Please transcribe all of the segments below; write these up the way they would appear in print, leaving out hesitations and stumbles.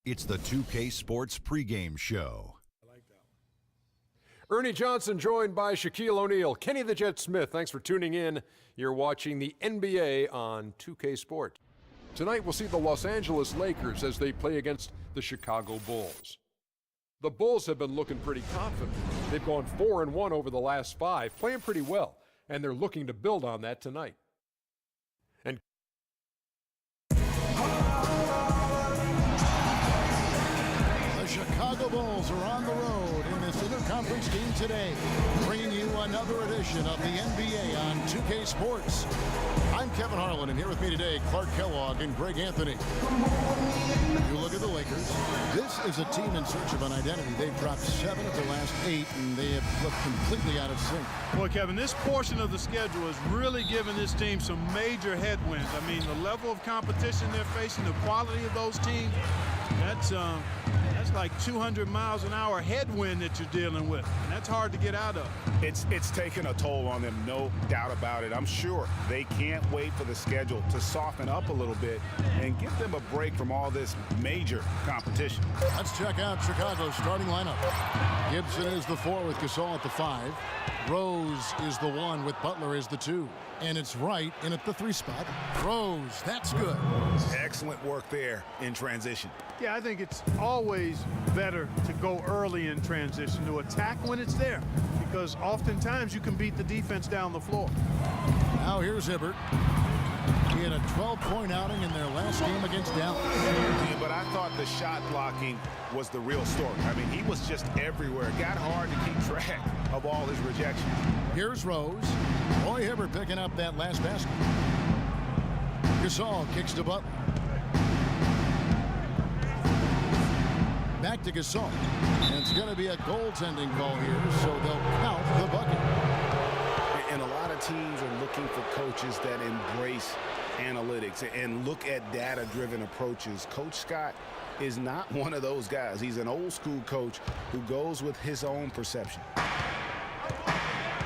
It's the 2K Sports pregame show. I like that one. Ernie Johnson joined by Shaquille O'Neal. Kenny the Jet Smith, thanks for tuning in. You're watching the NBA on 2K Sports. Tonight we'll see the Los Angeles Lakers as they play against the Chicago Bulls. The Bulls have been looking pretty confident. They've gone 4-1 over the last 5, playing pretty well, and they're looking to build on that tonight. And the Chicago Bulls are on the road in this interconference game today, bringing you another edition of the NBA on 2K Sports. I'm Kevin Harlan, and here with me today, Clark Kellogg and Greg Anthony. You look at the Lakers. This is a team in search of an identity. They've dropped 7 of their last 8, and they have looked completely out of sync. Boy, Kevin, this portion of the schedule is really giving this team some major headwinds. I mean, the level of competition they're facing, the quality of those teams, that's like 200 miles an hour headwind that you're dealing with. And that's hard to get out of. It's taken a toll on them, no doubt about it. I'm sure they can't wait for the schedule to soften up a little bit and give them a break from all this major competition. Let's check out Chicago's starting lineup. Gibson is the 4 with Gasol at the 5. Rose is the 1 with Butler as the 2. And it's Wright in at the 3 spot. Rose, that's good. Excellent work there in transition. Yeah, I think it's always better to go early in transition, to attack when it's there, because oftentimes you can beat the defense down the floor. Now here's Hibbert. He had a 12-point outing in their last game against Dallas. Yeah, but I thought the shot blocking was the real story. I mean, he was just everywhere. It got hard to keep track of all his rejections. Here's Rose. Roy Hibbert picking up that last basket. Gasol kicks to Butler. Back to Gasol. And it's going to be a goaltending call here, so they'll count the bucket. And a lot of teams are looking for coaches that embrace analytics and look at data-driven approaches. Coach Scott is not one of those guys. He's an old-school coach who goes with his own perception.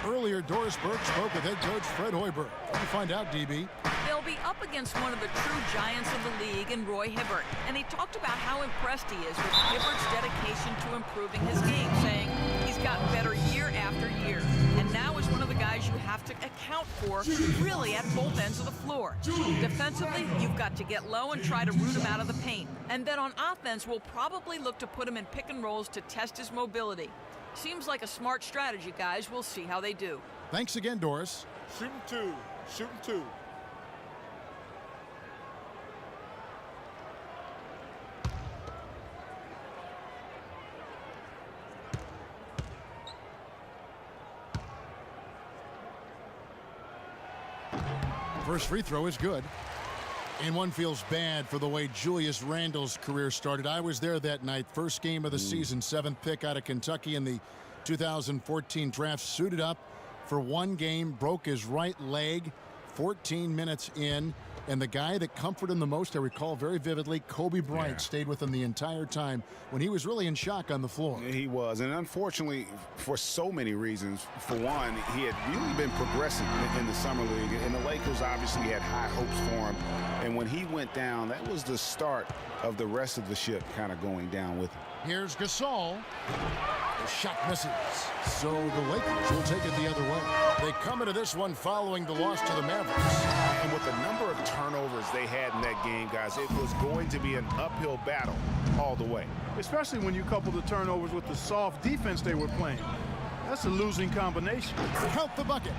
Earlier, Doris Burke spoke with head coach Fred Hoiberg. We'll find out, DB. They'll be up against one of the true giants of the league in Roy Hibbert. And he talked about how impressed he is with Hibbert's dedication to improving his game, saying he's gotten better year after year. And now is one of the guys you have to account for really at both ends of the floor. Defensively, you've got to get low and try to root him out of the paint. And then on offense, we'll probably look to put him in pick and rolls to test his mobility. Seems like a smart strategy, guys. We'll see how they do. Thanks again, Doris. Shooting 2. Shooting 2. First free throw is good. And one feels bad for the way Julius Randle's career started. I was there that night. First game of the season, 7th pick out of Kentucky in the 2014 draft. Suited up for one game, broke his right leg 14 minutes in. And the guy that comforted him the most, I recall very vividly, Kobe Bryant, stayed with him the entire time when he was really in shock on the floor. He was, and unfortunately, for so many reasons. For one, he had really been progressing in the summer league, and the Lakers obviously had high hopes for him. And when he went down, that was the start of the rest of the ship kind of going down with him. Here's Gasol. The shot misses. So the Lakers will take it the other way. They come into this one following the loss to the Mavericks. And with the number of turnovers they had in that game, guys, it was going to be an uphill battle all the way. Especially when you couple the turnovers with the soft defense they were playing. That's a losing combination. Count the bucket.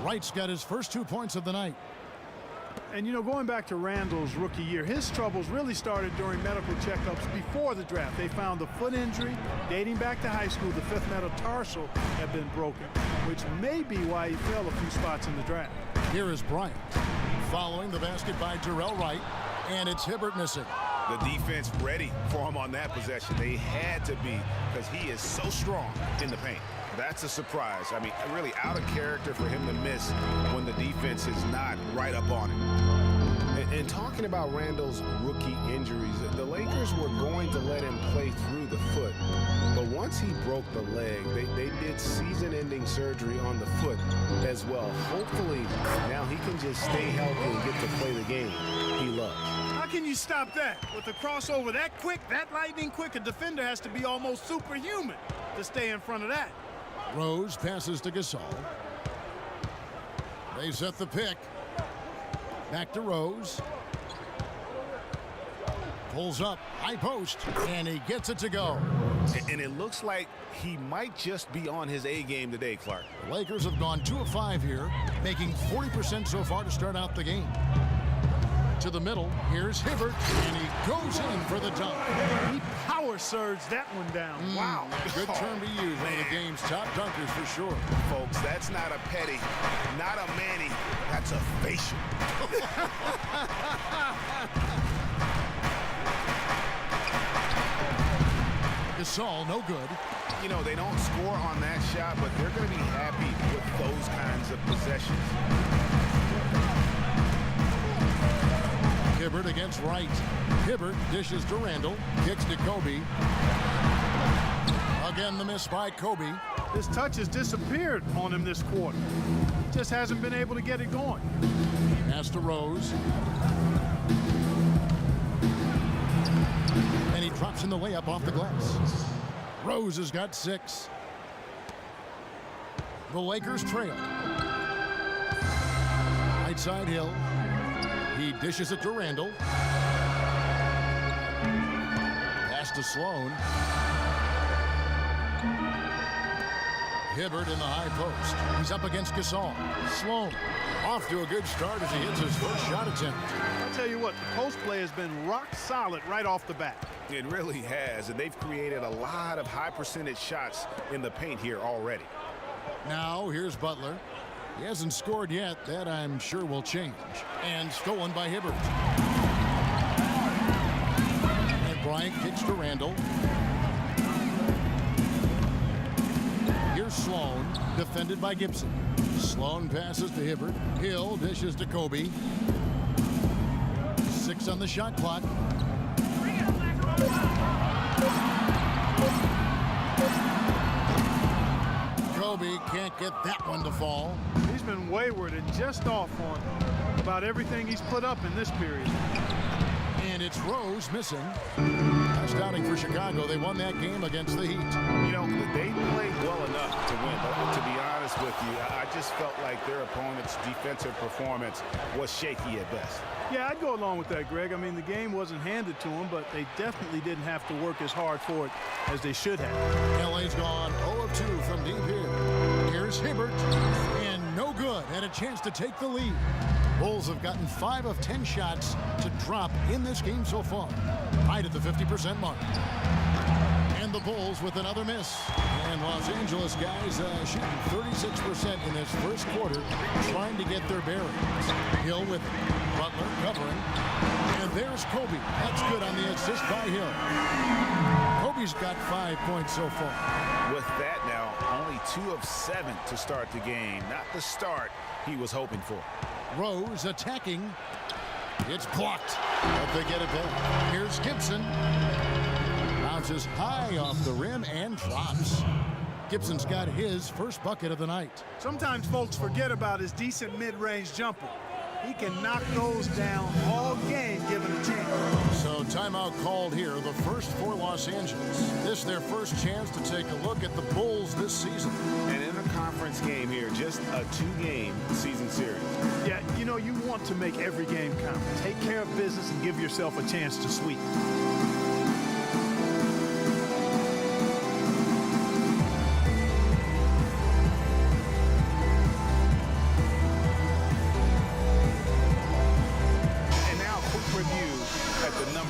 Wright's got his first 2 points of the night. And, you know, going back to Randle's rookie year, his troubles really started during medical checkups before the draft. They found a foot injury dating back to high school. The 5th metatarsal had been broken, which may be why he fell a few spots in the draft. Here is Bryant following the basket by Jarrell Wright, and it's Hibbert missing. The defense ready for him on that possession. They had to be, because he is so strong in the paint. That's a surprise. I mean, really out of character for him to miss when the defense is not right up on him. And talking about Randall's rookie injuries, the Lakers were going to let him play through the foot. But once he broke the leg, they did season-ending surgery on the foot as well. Hopefully, now he can just stay healthy and get to play the game he loves. How can you stop that? With a crossover that quick, that lightning quick, a defender has to be almost superhuman to stay in front of that. Rose passes to Gasol. They set the pick. Back to Rose. Pulls up, high post, and he gets it to go. And it looks like he might just be on his A game today, Clark. The Lakers have gone 2 of 5 here, making 40% so far to start out the game. To the middle, here's Hibbert, and he goes in for the dunk. He power surged that one down. Wow. Good term to use, one of the game's top dunkers for sure. Folks, that's not a petty, not a Manny, that's a facial. Gasol, no good. You know, they don't score on that shot, but they're going to be happy with those kinds of possessions. Hibbert against Wright. Hibbert dishes to Randall, kicks to Kobe. Again, the miss by Kobe. His touch has disappeared on him this quarter. He just hasn't been able to get it going. Pass to Rose. And he drops in the layup off the glass. Rose has got 6. The Lakers trail. Right side Hill. He dishes it to Randall. Pass to Sloan. Hibbert in the high post. He's up against Gasol. Sloan off to a good start as he hits his first shot attempt. I'll tell you what, the post play has been rock solid right off the bat. It really has, and they've created a lot of high percentage shots in the paint here already. Now here's Butler. He hasn't scored yet. That I'm sure will change. And stolen by Hibbert. And Bryant kicks to Randall. Here's Sloan, defended by Gibson. Sloan passes to Hibbert. Hill dishes to Kobe. 6 on the shot clock. Kobe can't get that one to fall. He's been wayward and just off on about everything he's put up in this period. And it's Rose missing. Last outing for Chicago, they won that game against the Heat. You know, they played well enough to win, but to be honest with you, I just felt like their opponent's defensive performance was shaky at best. Yeah, I'd go along with that, Greg. I mean, the game wasn't handed to them, but they definitely didn't have to work as hard for it as they should have. LA's gone 0 of 2 from deep here. Here's Hibbert, and no good. Had a chance to take the lead. Bulls have gotten 5 of 10 shots to drop in this game so far. Right at the 50% mark. And the Bulls with another miss. And Los Angeles guys shooting 36% in this first quarter, trying to get their bearings. Hill with it. Butler covering. And there's Kobe. That's good on the assist by Hill. Kobe's got 5 points so far. With that now, only 2 of 7 to start the game. Not the start he was hoping for. Rose attacking. It's blocked. But they get it back. Here's Gibson. Bounces high off the rim and drops. Gibson's got his first bucket of the night. Sometimes folks forget about his decent mid-range jumper. He can knock those down all game given a chance. So timeout called here, the first for Los Angeles. This is their first chance to take a look at the Bulls this season. An interconference game here, just a 2-game season series. Yeah, you know, you want to make every game count. Take care of business and give yourself a chance to sweep.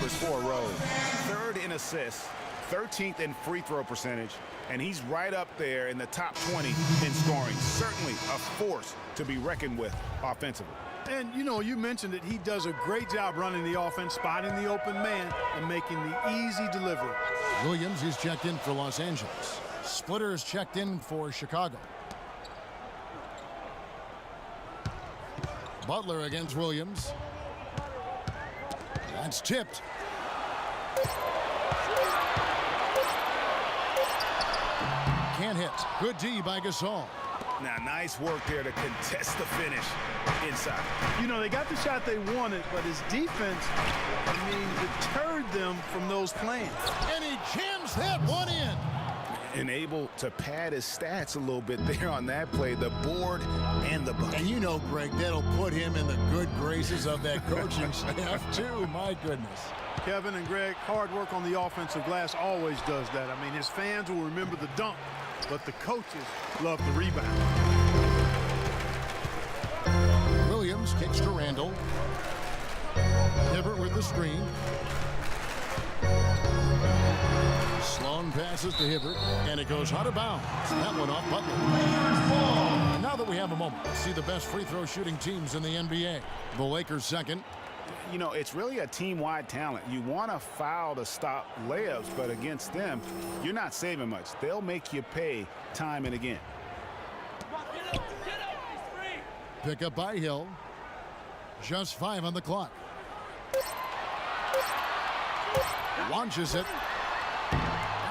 For Rose. 3rd in assists, 13th in free throw percentage, and he's right up there in the top 20 in scoring. Certainly a force to be reckoned with offensively. And, you know, you mentioned that he does a great job running the offense, spotting the open man, and making the easy delivery. Williams is checked in for Los Angeles. Splitter is checked in for Chicago. Butler against Williams. That's tipped. Can't hit. Good D by Gasol. Now, nice work there to contest the finish inside. You know, they got the shot they wanted, but his defense, deterred them from those plans. And he jams that one in. And able to pad his stats a little bit there on that play, the board and the bucket. And you know, Greg, that'll put him in the good graces of that coaching staff, too. My goodness. Kevin and Greg, hard work on the offensive glass always does that. I mean, his fans will remember the dunk, but the coaches love the rebound. Williams kicks to Randall. Hibbert with the screen. Sloan passes to Hibbert, and it goes out of bounds. That one off Butler. And now that we have a moment, let's see the best free throw shooting teams in the NBA. The Lakers second. You know, it's really a team-wide talent. You want a foul to stop layups, but against them, you're not saving much. They'll make you pay time and again. Pick up by Hill. Just 5 on the clock. Launches it.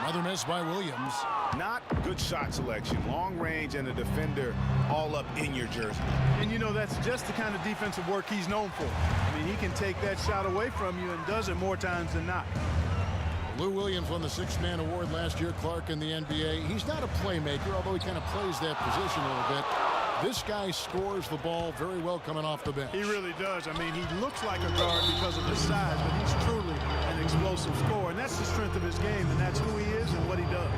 Another miss by Williams. Not good shot selection. Long range and a defender all up in your jersey. And you know, that's just the kind of defensive work he's known for. I mean, he can take that shot away from you and does it more times than not. Lou Williams won the sixth-man award last year, Clark, in the NBA. He's not a playmaker, although he kind of plays that position a little bit. This guy scores the ball very well coming off the bench. He really does. I mean, he looks like a guard because of his size, but he's truly an explosive scorer. And that's the strength of his game, and that's who he is and what he does.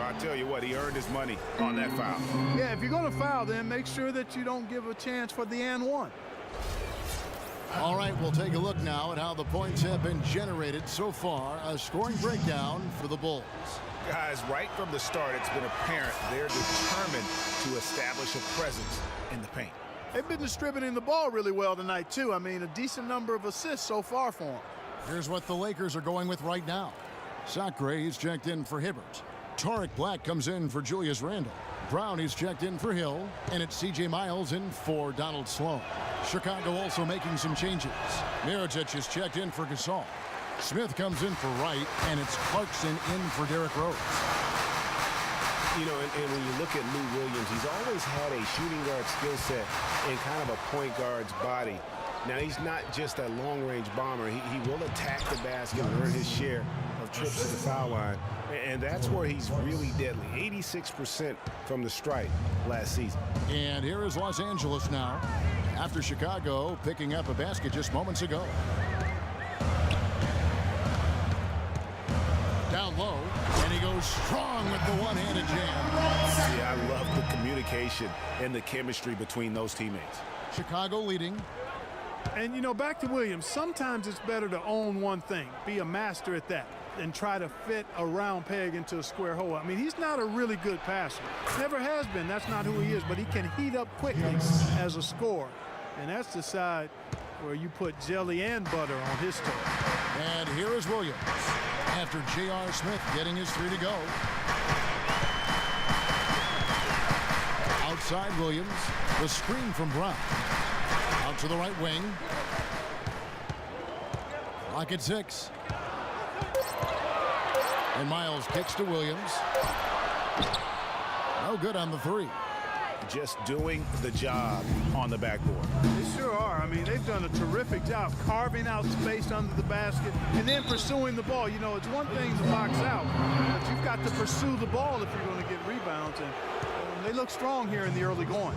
I'll tell you what, he earned his money on that foul. Yeah, if you're going to foul, then make sure that you don't give a chance for the and one. All right, we'll take a look now at how the points have been generated so far. A scoring breakdown for the Bulls. Guys, right from the start, it's been apparent they're determined to establish a presence in the paint. They've been distributing the ball really well tonight, too. I mean, a decent number of assists so far for them. Here's what the Lakers are going with right now. Sacre, he's checked in for Hibbert. Tariq Black comes in for Julius Randle. Brown, he's checked in for Hill. And it's C.J. Miles in for Donald Sloan. Chicago also making some changes. Mirotic is checked in for Gasol. Smith comes in for Wright, and it's Clarkson in for Derrick Rose. You know, and when you look at Lou Williams, he's always had a shooting guard skill set and kind of a point guard's body. Now, he's not just a long-range bomber. He will attack the basket and earn his share of trips to the foul line. And that's where he's really deadly. 86% from the stripe last season. And here is Los Angeles now, after Chicago picking up a basket just moments ago. Down low, and he goes strong with the one-handed jam. Yeah, I love the communication and the chemistry between those teammates. Chicago leading. And, you know, back to Williams, sometimes it's better to own one thing, be a master at that, and try to fit a round peg into a square hole. I mean, he's not a really good passer. Never has been. That's not who he is, but he can heat up quickly as a scorer. And that's the side where you put jelly and butter on his toast. And here is Williams after J.R. Smith getting his 3 to go. Outside Williams, the screen from Brown. Out to the right wing. Clock at 6. And Miles kicks to Williams. No good on the 3. Just doing the job on the backboard. They sure are. I mean, they've done a terrific job carving out space under the basket and then pursuing the ball. You know, it's one thing to box out, but you've got to pursue the ball if you're going to get rebounds. And they look strong here in the early going.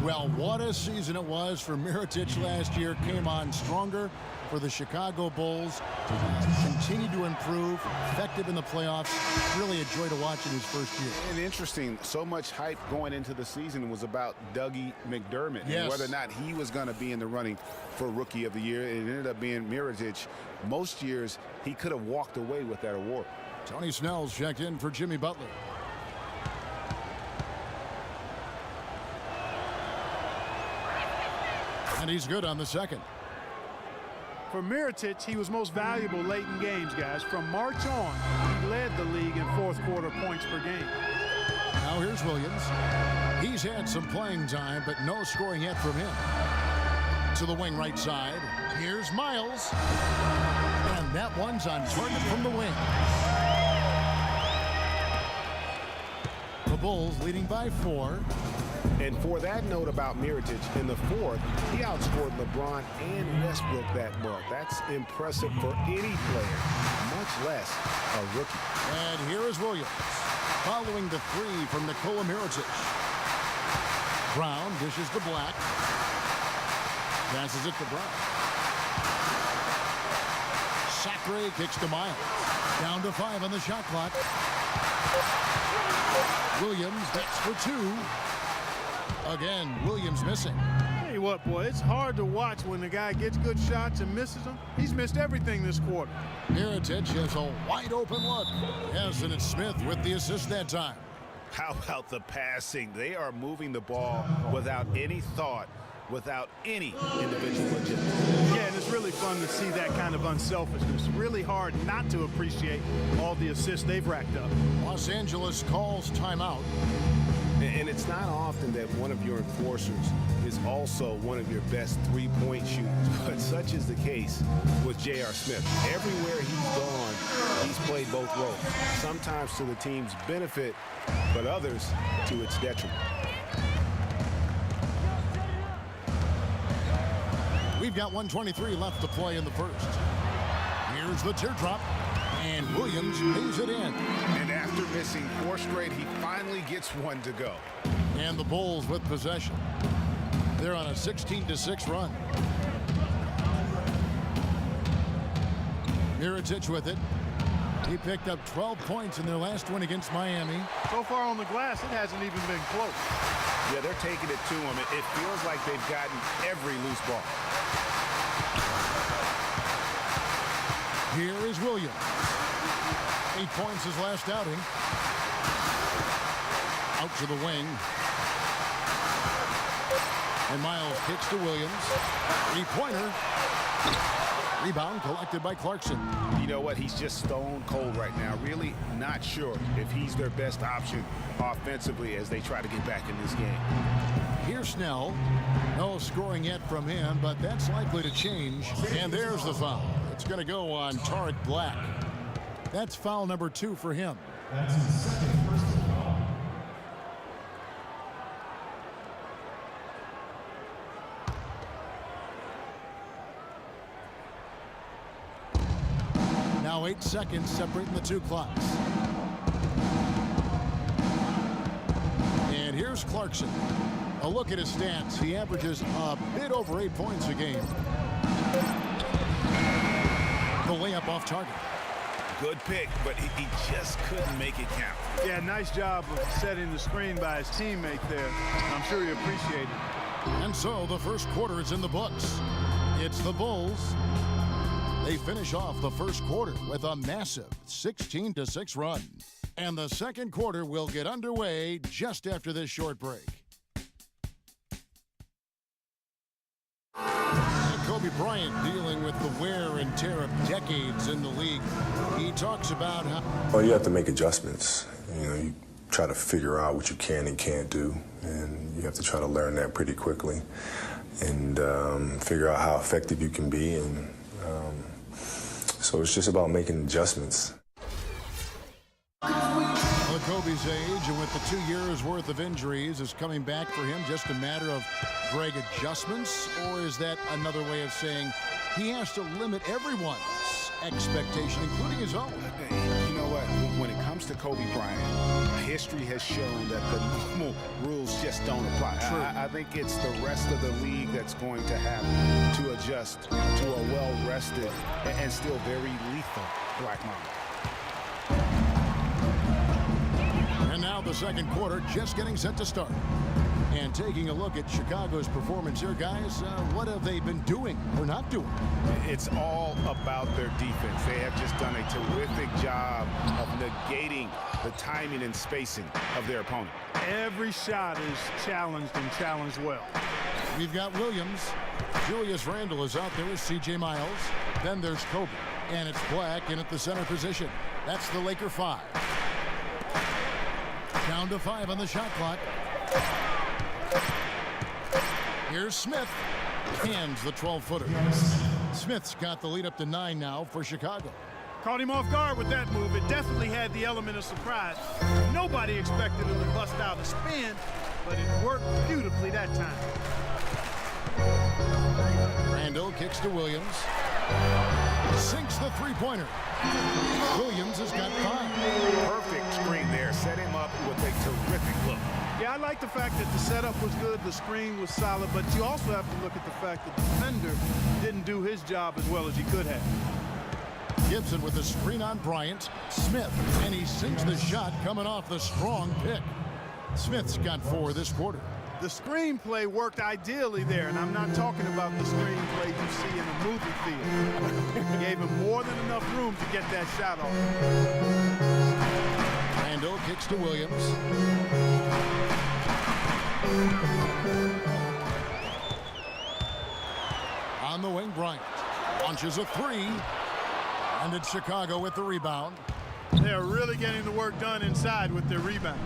Well, what a season it was for Mirotic last year. Came on stronger for the Chicago Bulls. Continued to improve. Effective in the playoffs. Really a joy to watch in his first year. And interesting, so much hype going into the season was about Dougie McDermott. Yes. And whether or not he was going to be in the running for Rookie of the Year. It ended up being Mirotic. Most years, he could have walked away with that award. Tony Snell's checked in for Jimmy Butler. And he's good on the second. For Mirotic, he was most valuable late in games, guys. From March on, he led the league in fourth quarter points per game. Now here's Williams. He's had some playing time, but no scoring yet from him. To the wing right side. Here's Miles. And that one's on target from the wing. The Bulls leading by 4. And for that note about Mirotic, in the fourth, he outscored LeBron and Westbrook that month. That's impressive for any player, much less a rookie. And here is Williams, following the 3 from Nikola Mirotic. Brown dishes to Black. Passes it to Brown. Sacre kicks to Miles. Down to 5 on the shot clock. Williams hits for 2. Again, Williams missing. Tell you what, boy, it's hard to watch when the guy gets good shots and misses them. He's missed everything this quarter. Mirotic has a wide open look. Yes, and it's Smith with the assist that time. How about the passing? They are moving the ball without any thought, without any individual agenda. Yeah, and it's really fun to see that kind of unselfishness. Really hard not to appreciate all the assists they've racked up. Los Angeles calls timeout. And it's not often that one of your enforcers is also one of your best three-point shooters, but such is the case with J.R. Smith. Everywhere he's gone, he's played both roles, sometimes to the team's benefit, but others to its detriment. We've got 1:23 left to play in the first. Here's the teardrop, and Williams lays it in. And after missing 4 straight, he finally gets one to go. And the Bulls with possession. They're on a 16-6 run. Mirotic with it. He picked up 12 points in their last win against Miami. So far on the glass, it hasn't even been close. Yeah, they're taking it to him. It feels like they've gotten every loose ball. Here is Williams. 8 points his last outing. Out to the wing. And Miles kicks to Williams. 3-pointer. Rebound collected by Clarkson. You know what? He's just stone cold right now. Really not sure if he's their best option offensively as they try to get back in this game. Here's Snell. No scoring yet from him, but that's likely to change. And there's the foul. It's going to go on Tarek Black. That's foul number 2 for him. That's his second personal foul. Now 8 seconds separating the 2 clocks. And here's Clarkson. A look at his stats. He averages a bit over 8 points a game. The layup off target. Good pick, but he just couldn't make it count. Yeah, nice job of setting the screen by his teammate there. I'm sure he appreciated it. And so the first quarter is in the books. It's the Bulls. They finish off the first quarter with a massive 16-6 run. And the second quarter will get underway just after this short break. Kobe Bryant dealing with the wear and tear of decades in the league. He talks about how... Well, you have to make adjustments. You know, you try to figure out what you can and can't do, and you have to try to learn that pretty quickly and figure out how effective you can be. And so it's just about making adjustments. Well, Kobe's age and with the 2 years worth of injuries is coming back for him just a matter of Greg adjustments, or is that another way of saying he has to limit everyone's expectation, including his own? You know what? When it comes to Kobe Bryant, history has shown that the normal rules just don't apply. I think it's the rest of the league that's going to have to adjust to a well-rested and still very lethal Black Mamba. And now the second quarter just getting set to start. And taking a look at Chicago's performance here, guys, what have they been doing or not doing? It's all about their defense. They have just done a terrific job of negating the timing and spacing of their opponent. Every shot is challenged and challenged well. We've got Williams. Julius Randle is out there with C.J. Miles. Then there's Kobe. And it's Black in at the center position. That's the Laker 5. Down to 5 on the shot clock. Here's Smith. Hands the 12-footer. Smith's got the lead up to 9 now for Chicago. Caught him off guard with that move. It definitely had the element of surprise. Nobody expected him to bust out a spin, but it worked beautifully that time. Randle kicks to Williams. Sinks the three-pointer. Williams has got 5. Perfect screen there. Set him up with a terrific look. Yeah, I like the fact that the setup was good, the screen was solid, but you also have to look at the fact that the defender didn't do his job as well as he could have. Gibson with the screen on Bryant. Smith, and he sinks the shot coming off the strong pick. Smith's got 4 this quarter. The screenplay worked ideally there, and I'm not talking about the screenplay you see in a movie theater. He gave him more than enough room to get that shot off. Randle kicks to Williams. On the wing, Bryant launches a 3. And it's Chicago with the rebound. They're really getting the work done inside with their rebound.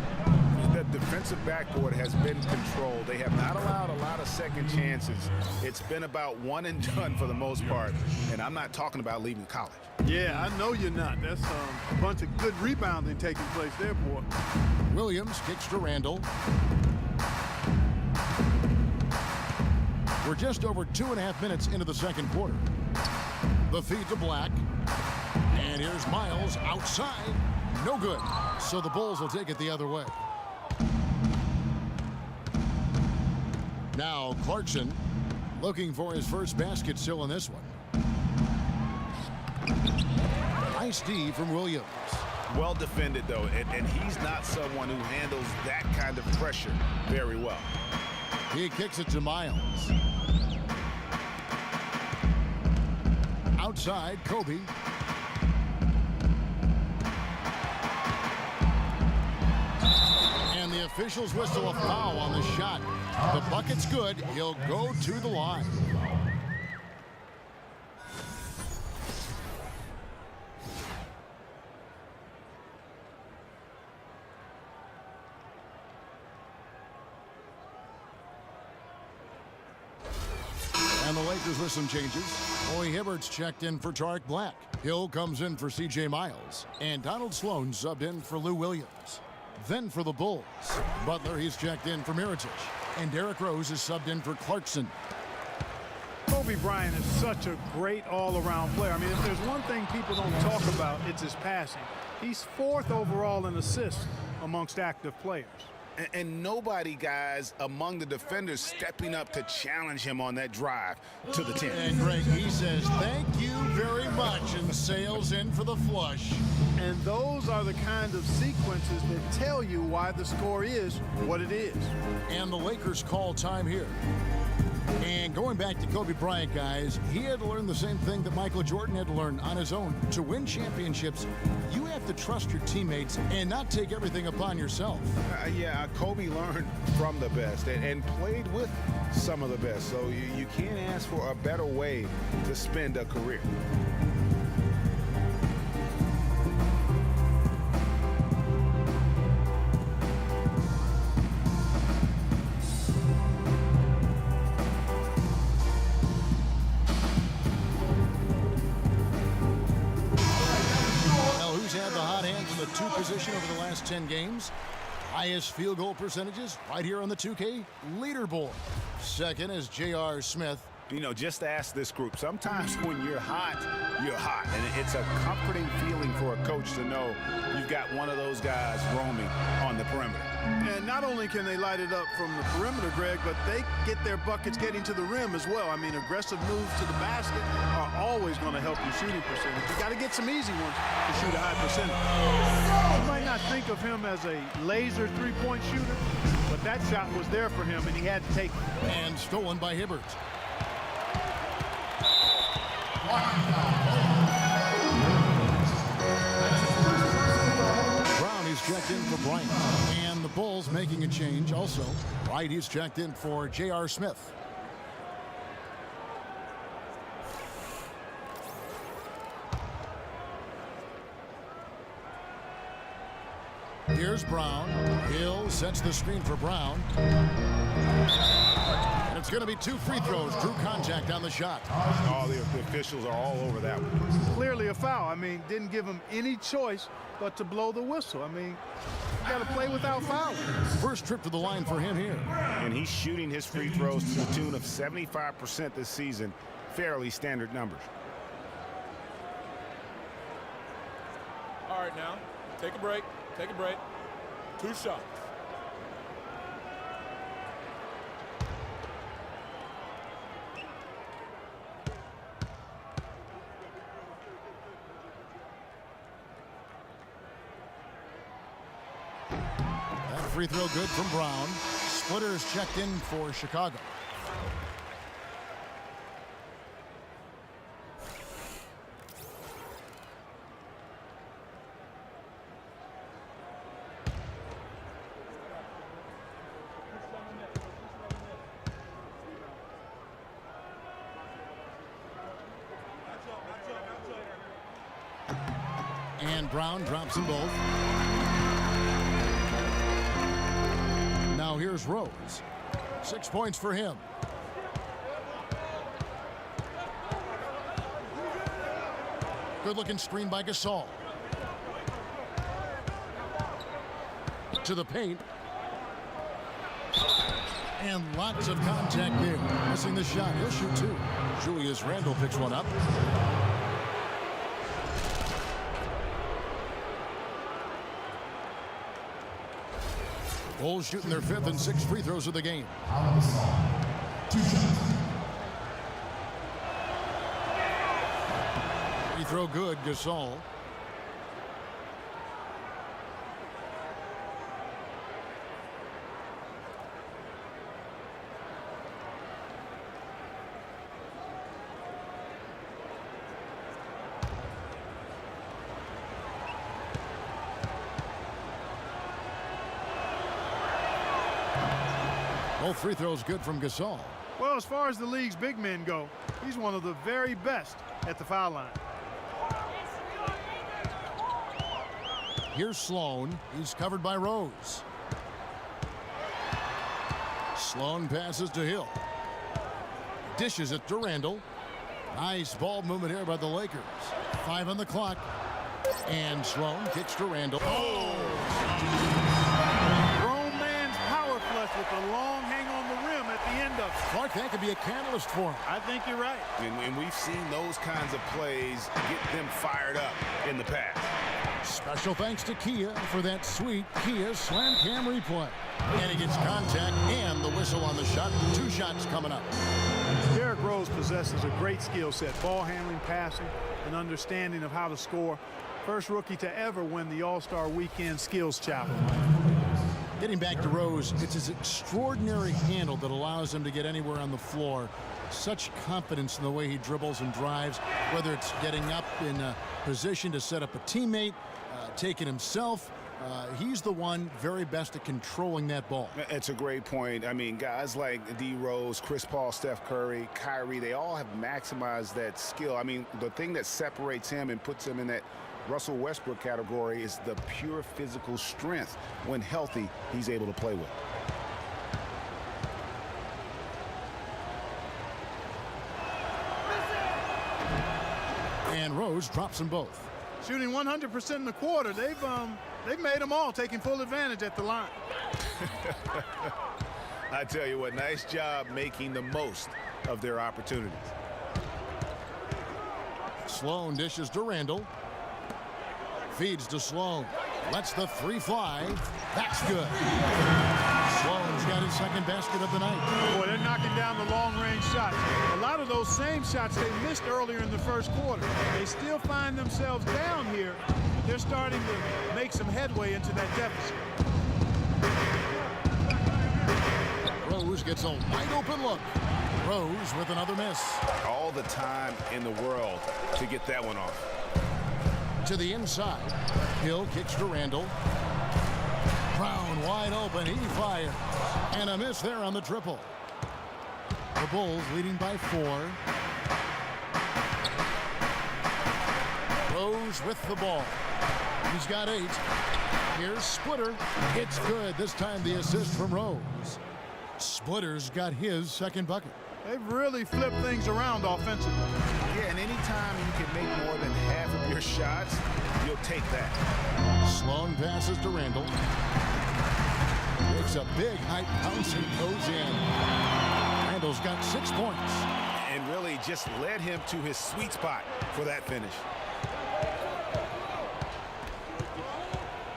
The defensive backboard has been controlled. They have not allowed a lot of second chances. It's been about one and done for the most part. And I'm not talking about leaving college. Yeah, I know you're not. That's a bunch of good rebounding taking place there, boy. Williams kicks to Randle. We're just over 2.5 minutes into the second quarter. The feed to Black. And here's Miles outside. No good. So the Bulls will take it the other way. Now Clarkson looking for his first basket still in this one. Nice D from Williams. Well defended, though, and he's not someone who handles that kind of pressure very well. He kicks it to Miles. Outside, Kobe. And the officials whistle a foul on the shot. The bucket's good. He'll go to the line. And the Lakers with some changes. Roy Hibbert's checked in for Tarek Black. Hill comes in for C.J. Miles. And Donald Sloan subbed in for Lou Williams. Then for the Bulls, Butler, he's checked in for Mirotic. And Derrick Rose is subbed in for Clarkson. Kobe Bryant is such a great all-around player. I mean, if there's one thing people don't talk about, it's his passing. He's 4th overall in assists amongst active players. And nobody, guys, among the defenders stepping up to challenge him on that drive to the 10. And Greg, he says, thank you very much, and sails in for the flush. And those are the kind of sequences that tell you why the score is what it is. And the Lakers call time here. And going back to Kobe Bryant, guys, he had to learn the same thing that Michael Jordan had to learn on his own. To win championships, you have to trust your teammates and not take everything upon yourself. Yeah, Kobe learned from the best and played with some of the best. So you can't ask for a better way to spend a career. Position over the last 10 games. Highest field goal percentages right here on the 2K leaderboard. Second is J.R. Smith. You know, just ask this group. Sometimes when you're hot, you're hot. And it's a comforting feeling for a coach to know you've got one of those guys roaming on the perimeter. And not only can they light it up from the perimeter, Greg, but they get their buckets getting to the rim as well. I mean, aggressive moves to the basket are always going to help your shooting percentage. You got to get some easy ones to shoot a high percentage. You might not think of him as a laser three-point shooter, but that shot was there for him, and he had to take it. And stolen by Hibbert. Brown is checked in for Bryant. And the Bulls making a change also. Wright is checked in for J.R. Smith. Here's Brown. Hill sets the screen for Brown. And it's going to be 2 free throws. Drew contact on the shot. All the officials are all over that one. Clearly a foul. I mean, didn't give him any choice but to blow the whistle. I mean, you got to play without fouling. First trip to the line for him here. And he's shooting his free throws to the tune of 75% this season. Fairly standard numbers. All right, now, take a break. Take a break. 2 shots. That free throw good from Brown. Splitters checked in for Chicago. And Brown drops them both. Now here's Rose. 6 points for him. Good looking screen by Gasol. To the paint. And lots of contact there. Missing the shot. He'll shoot 2. Julius Randle picks one up. Bulls shooting their 5th and 6th free throws of the game. Free throw good, Gasol. Both free throws good from Gasol. Well, as far as the league's big men go, he's one of the very best at the foul line. Here's Sloan. He's covered by Rose. Sloan passes to Hill. Dishes it to Randle. Nice ball movement here by the Lakers. 5 on the clock. And Sloan kicks to Randle. Oh! Grown man's power flush with a long hang on the rim at the end of it. Clark, that could be a catalyst for him. I think you're right. And we've seen those kinds of plays get them fired up in the past. Special thanks to Kia for that sweet Kia Slam Cam replay. And he gets contact and the whistle on the shot. 2 shots coming up. Derrick Rose possesses a great skill set. Ball handling, passing, and understanding of how to score. First rookie to ever win the All-Star Weekend Skills Challenge. Getting back to Rose, it's his extraordinary handle that allows him to get anywhere on the floor. Such confidence in the way he dribbles and drives, whether it's getting up in a position to set up a teammate, taking himself. He's the one very best at controlling that ball. It's a great point. I mean, guys like D. Rose, Chris Paul, Steph Curry, Kyrie, they all have maximized that skill. I mean, the thing that separates him and puts him in that Russell Westbrook category is the pure physical strength. When healthy, he's able to play with. And Rose drops them both. Shooting 100% in the quarter. They've made them all, taking full advantage at the line. I tell you what, nice job making the most of their opportunities. Sloan dishes to Randle. Feeds to Sloan. Lets the 3 fly. That's good. Sloan's got his 2nd basket of the night. Boy, they're knocking down the long-range shots. A lot of those same shots they missed earlier in the first quarter. They still find themselves down here. They're starting to make some headway into that deficit. Rose gets a wide open look. Rose with another miss. All the time in the world to get that one off. To the inside. Hill kicks to Randle. Brown wide open. He fires. And a miss there on the triple. The Bulls leading by 4. Rose with the ball. He's got 8. Here's Splitter. It's good. This time the assist from Rose. Splitter's got his second bucket. They've really flipped things around offensively. Yeah, and anytime you can make more than half of your shots, you'll take that. Sloan passes to Randall. Makes a big height bounce and goes in. Randall's got 6 points. And really just led him to his sweet spot for that finish.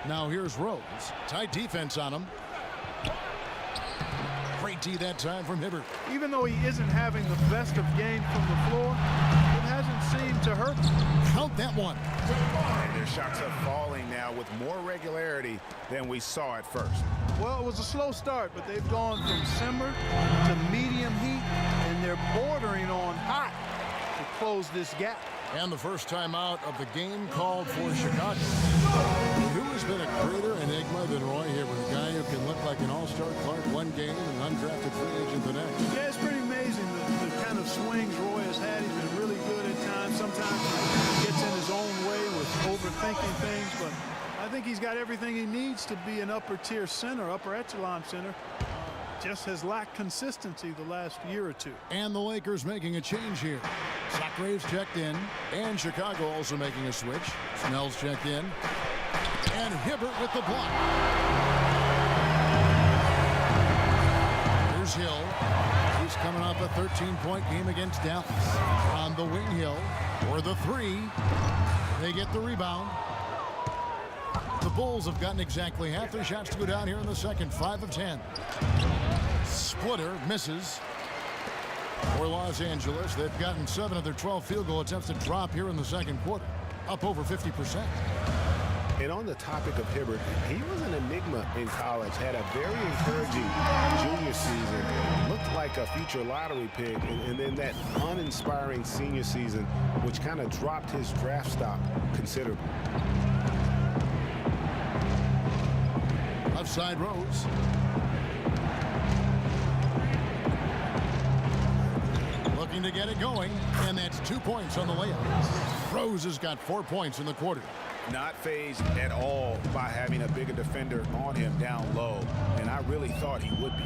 Now here's Rose. Tight defense on him. Great D that time from Hibbert. Even though he isn't having the best of games from the floor, it hasn't seemed to hurt him. Count that one. And their shots are falling now with more regularity than we saw at first. Well, it was a slow start, but they've gone from simmer to medium heat, and they're bordering on hot to close this gap. And the first time out of the game called for Chicago. Who has been a greater enigma than Roy Hibbert, a guy who can look like an all-star Clark one game and an undrafted free agent the next? Yeah, it's pretty amazing the kind of swings Roy has had. He's been really good at times. Sometimes he gets in his own way with overthinking things, but I think he's got everything he needs to be an upper-tier center, upper echelon center. Just has lacked consistency the last year or two. And the Lakers making a change here. Socrates checked in, and Chicago also making a switch. Snell's checked in, and Hibbert with the block. Here's Hill. He's coming off a 13-point game against Dallas. On the wing, Hill for the three. They get the rebound. The Bulls have gotten exactly half their shots to go down here in the second. 5 of 10. Splitter misses for Los Angeles. They've gotten 7 of their 12 field goal attempts to drop here in the second quarter, up over 50%. And on the topic of Hibbert, he was an enigma in college, had a very encouraging junior season, looked like a future lottery pick, and then that uninspiring senior season, which kind of dropped his draft stock considerably. Left side, Rose. Looking to get it going, and that's 2 points on the layup. Rose has got 4 points in the quarter. Not fazed at all by having a bigger defender on him down low, and I really thought he would be.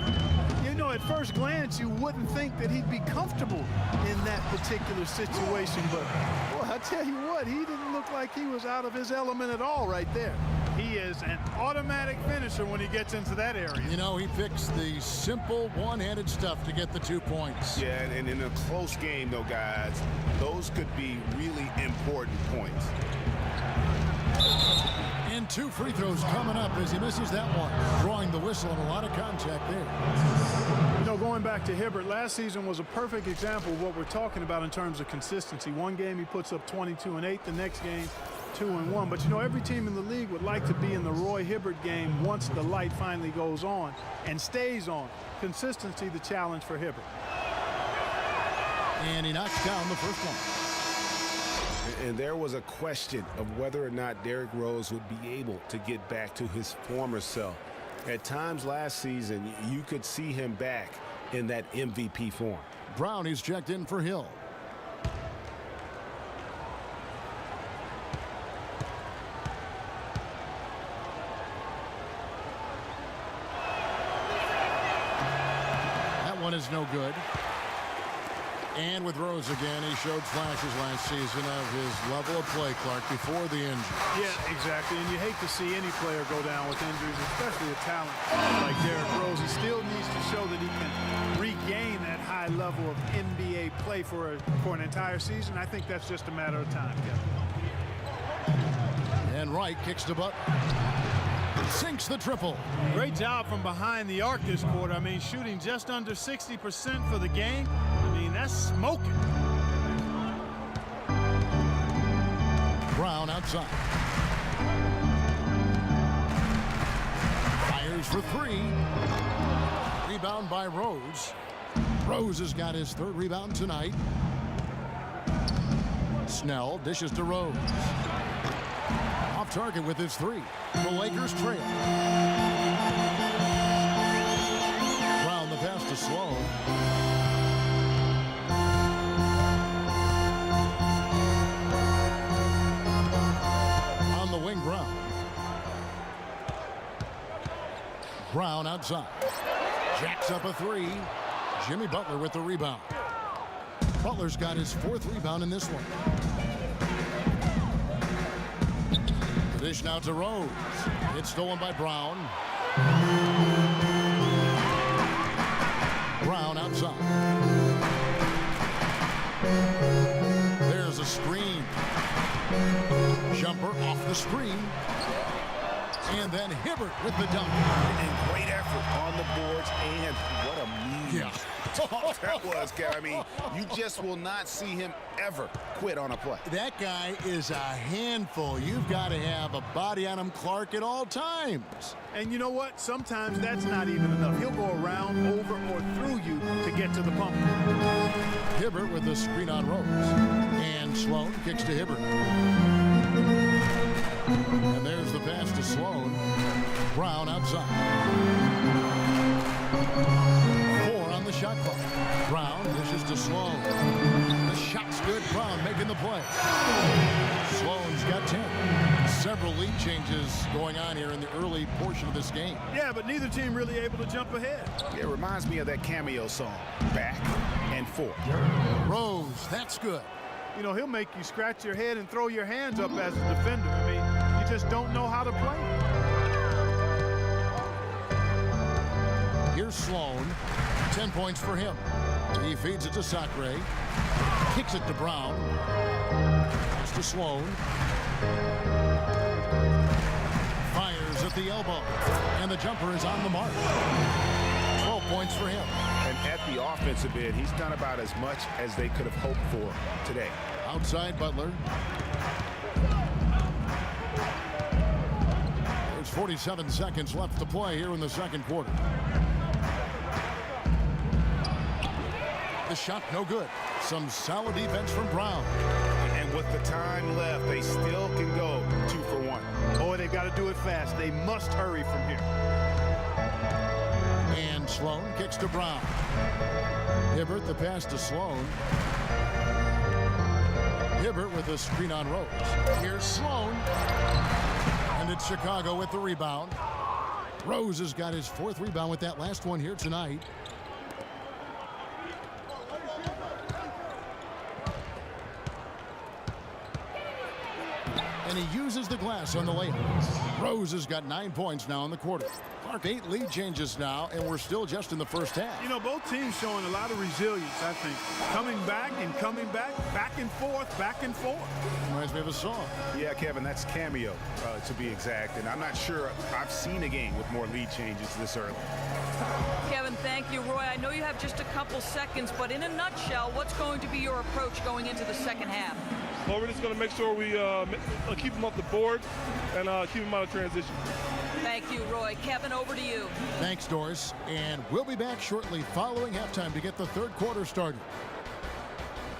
You know, at first glance, you wouldn't think that he'd be comfortable in that particular situation, but boy, I tell you what, he didn't look like he was out of his element at all right there. He is an automatic finisher when he gets into that area. You know, he picks the simple one-handed stuff to get the 2 points. Yeah, and in a close game, though, guys, those could be really important points. And 2 free throws coming up as he misses that one. Drawing the whistle and a lot of contact there. You know, going back to Hibbert, last season was a perfect example of what we're talking about in terms of consistency. One game he puts up 22 and 8, the next game 2 and 1. But you know, every team in the league would like to be in the Roy Hibbert game once the light finally goes on and stays on. Consistency, the challenge for Hibbert. And he knocks down the first one. And there was a question of whether or not Derrick Rose would be able to get back to his former self. At times last season, you could see him back in that MVP form. Brown, he's checked in for Hill. That one is no good. And with Rose again, he showed flashes last season of his level of play, Clark, before the injury. Yeah, exactly. And you hate to see any player go down with injuries, especially a talent like Derrick Rose. He still needs to show that he can regain that high level of NBA play for an entire season. I think that's just a matter of time, Kevin. And Wright kicks the butt. Sinks the triple. Great job from behind the arc this quarter. I mean, shooting just under 60% for the game. I mean, that's smoking. Brown outside. Fires for 3. Rebound by Rose. Rose has got his 3rd rebound tonight. Snell dishes to Rose. Off target with his 3. The Lakers trail. Brown the pass to Sloan. On the wing, Brown. Brown outside. Jacks up a three. Jimmy Butler with the rebound. Butler's got his 4th rebound in this one. The dish now to Rose. It's stolen by Brown. Brown outside. There's a screen. Jumper off the screen. And then Hibbert with the dunk. And great effort on the boards, and what a mean dunk that was, Kev. I mean, you just will not see him ever quit on a play. That guy is a handful. You've got to have a body on him, Clark, at all times. And you know what? Sometimes that's not even enough. He'll go around, over, or through you to get to the pump. Hibbert with the screen on Rose. And Sloan kicks to Hibbert. And there's the pass to Sloan. Brown outside. 4 on the shot clock. Brown dishes to Sloan. The shot's good. Brown making the play. Sloan's got 10. Several lead changes going on here in the early portion of this game. Yeah, but neither team really able to jump ahead. It reminds me of that cameo song, Back and Forth. Rose, that's good. You know, he'll make you scratch your head and throw your hands up as a defender. I mean, you just don't know how to play. Here's Sloan. 10 points for him. He feeds it to Sacre. Kicks it to Brown. Pass to Sloan. Fires at the elbow. And the jumper is on the mark. 12 points for him. And at the offensive end, he's done about as much as they could have hoped for today. Outside Butler. There's 47 seconds left to play here in the second quarter. The shot no good. Some solid defense from Brown. And with the time left, they still can go 2 for 1. Boy, they've got to do it fast. They must hurry from here. And Sloan kicks to Brown. Hibbert the pass to Sloan. Hibbert with a screen on Rose. Here's Sloan. And it's Chicago with the rebound. Rose has got his 4th rebound with that last one here tonight. And he uses the glass on the layup. Rose has got 9 points now in the quarter. Clark, 8 lead changes now, and we're still just in the first half. You know, both teams showing a lot of resilience, I think. Coming back and coming back and forth, back and forth. Reminds me of a song. Yeah, Kevin, that's Cameo, to be exact. And I'm not sure I've seen a game with more lead changes this early. Kevin, thank you. Roy, I know you have just a couple seconds, but in a nutshell, what's going to be your approach going into the second half? Well, we're just going to make sure we keep them off the board and keep them out of transition. Thank you, Roy. Kevin, over to you. Thanks, Doris. And we'll be back shortly following halftime to get the third quarter started.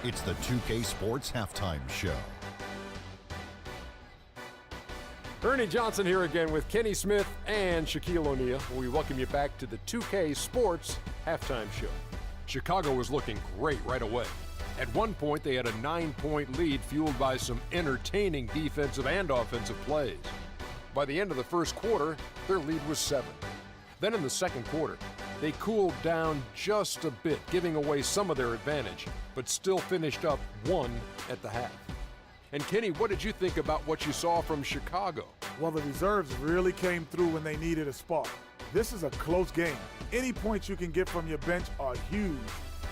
It's the 2K Sports Halftime Show. Ernie Johnson here again with Kenny Smith and Shaquille O'Neal. We welcome you back to the 2K Sports Halftime Show. Chicago was looking great right away. At one point, they had a 9-point lead fueled by some entertaining defensive and offensive plays. By the end of the first quarter, their lead was 7. Then in the second quarter, they cooled down just a bit, giving away some of their advantage, but still finished up 1 at the half. And Kenny, what did you think about what you saw from Chicago? Well, the reserves really came through when they needed a spark. This is a close game. Any points you can get from your bench are huge.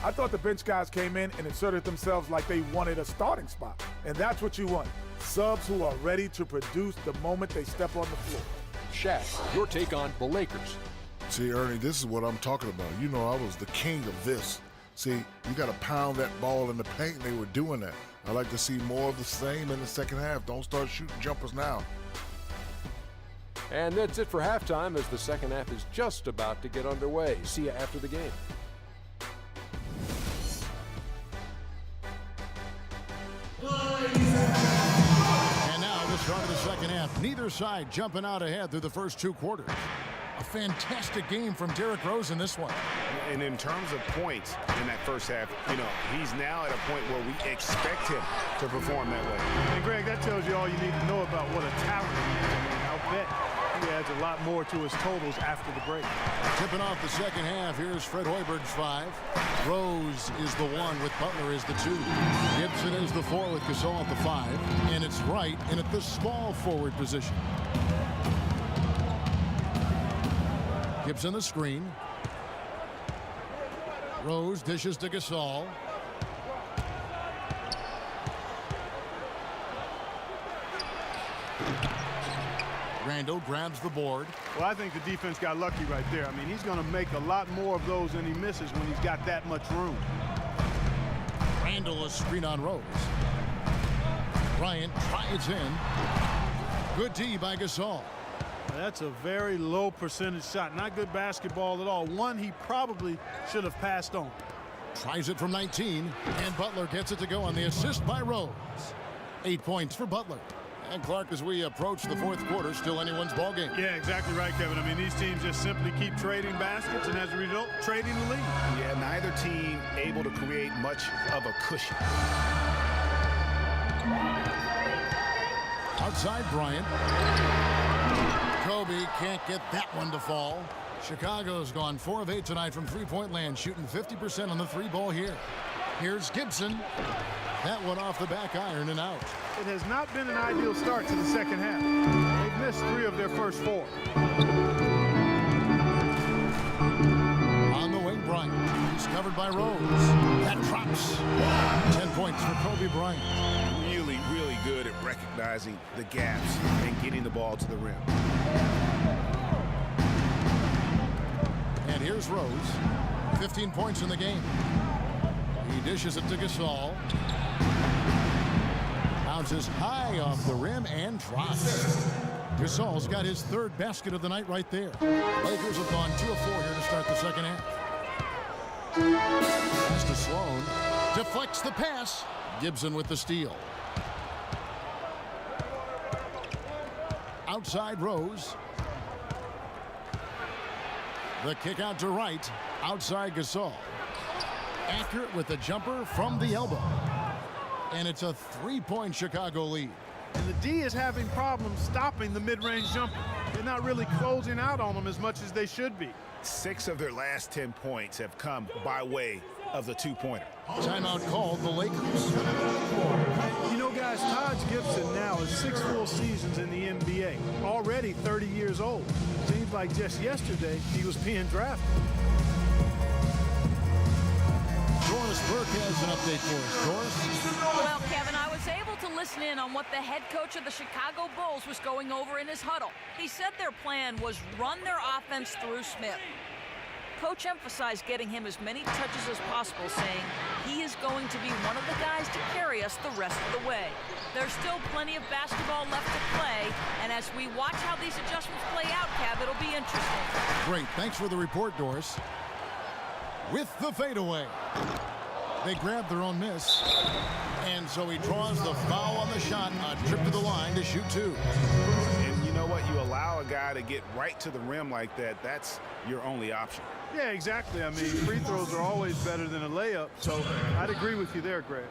I thought the bench guys came in and inserted themselves like they wanted a starting spot. And that's what you want. Subs who are ready to produce the moment they step on the floor. Shaq, your take on the Lakers. See, Ernie, this is what I'm talking about. You know, I was the king of this. See, you got to pound that ball in the paint, and they were doing that. I like to see more of the same in the second half. Don't start shooting jumpers now. And that's it for halftime as the second half is just about to get underway. See you after the game. And now the start of the second half. Neither side jumping out ahead through the first 2 quarters. A fantastic game from Derrick Rose in this one. And in terms of points in that first half, you know, he's now at a point where we expect him to perform that way. And Greg, that tells you all you need to know about what a talent he is. I mean, I'll bet he Probably adds a lot more to his totals after the break. Tipping off the second half, here's Fred Hoiberg's 5. Rose is the 1 with Butler is the 2. Gibson is the 4 with Gasol at the 5. And it's Wright in at the small forward position. Gibson the screen. Rose dishes to Gasol. Randall grabs the board. Well, I think the defense got lucky right there. I mean, he's going to make a lot more of those than he misses when he's got that much room. Randall a screen on Rose. Bryant tries in. Good D by Gasol. That's a very low percentage shot. Not good basketball at all. One he probably should have passed on. Tries it from 19, and Butler gets it to go on the assist by Rose. 8 points for Butler. And Clark, as we approach the fourth quarter, still anyone's ballgame. Yeah, exactly right, Kevin. I mean, these teams just simply keep trading baskets, and as a result, trading the lead. Yeah, neither team able to create much of a cushion. Outside Bryant. Kobe can't get that one to fall. Chicago's gone 4 of 8 tonight from three-point land, shooting 50% on the 3-ball here. Here's Gibson. That one off the back iron and out. It has not been an ideal start to the second half. They've missed 3 of their first 4. On the wing, Bryant. He's covered by Rose. That drops. 10 points for Kobe Bryant. Really, really good at recognizing the gaps and getting the ball to the rim. And here's Rose. 15 points in the game. He dishes it to Gasol. Bounces high off the rim and drops. Gasol's got his 3rd basket of the night right there. Lakers have gone 2 of 4 here to start the second half. Pass to Sloan. Deflects the pass. Gibson with the steal. Outside Rose. The kick out to Wright. Outside Gasol. Accurate with the jumper from the elbow. And it's a 3-point Chicago lead. And the D is having problems stopping the mid-range jumper. They're not really closing out on them as much as they should be. 6 of their last 10 points have come by way of the 2-pointer. Timeout called the Lakers. You know, guys, Taj Gibson now is 6 full seasons in the NBA. Already 30 years old. Seems like just yesterday he was being drafted. Doris Burke has an update for us. Doris? Well, Kevin, I was able to listen in on what the head coach of the Chicago Bulls was going over in his huddle. He said their plan was run their offense through Smith. Coach emphasized getting him as many touches as possible, saying he is going to be one of the guys to carry us the rest of the way. There's still plenty of basketball left to play, and as we watch how these adjustments play out, Kev, it'll be interesting. Great. Thanks for the report, Doris. With the fadeaway. They grab their own miss. And so he draws the foul on the shot. A trip to the line to shoot 2. And you know what? You allow a guy to get right to the rim like that. That's your only option. Yeah, exactly. I mean, free throws are always better than a layup. So I'd agree with you there, Greg.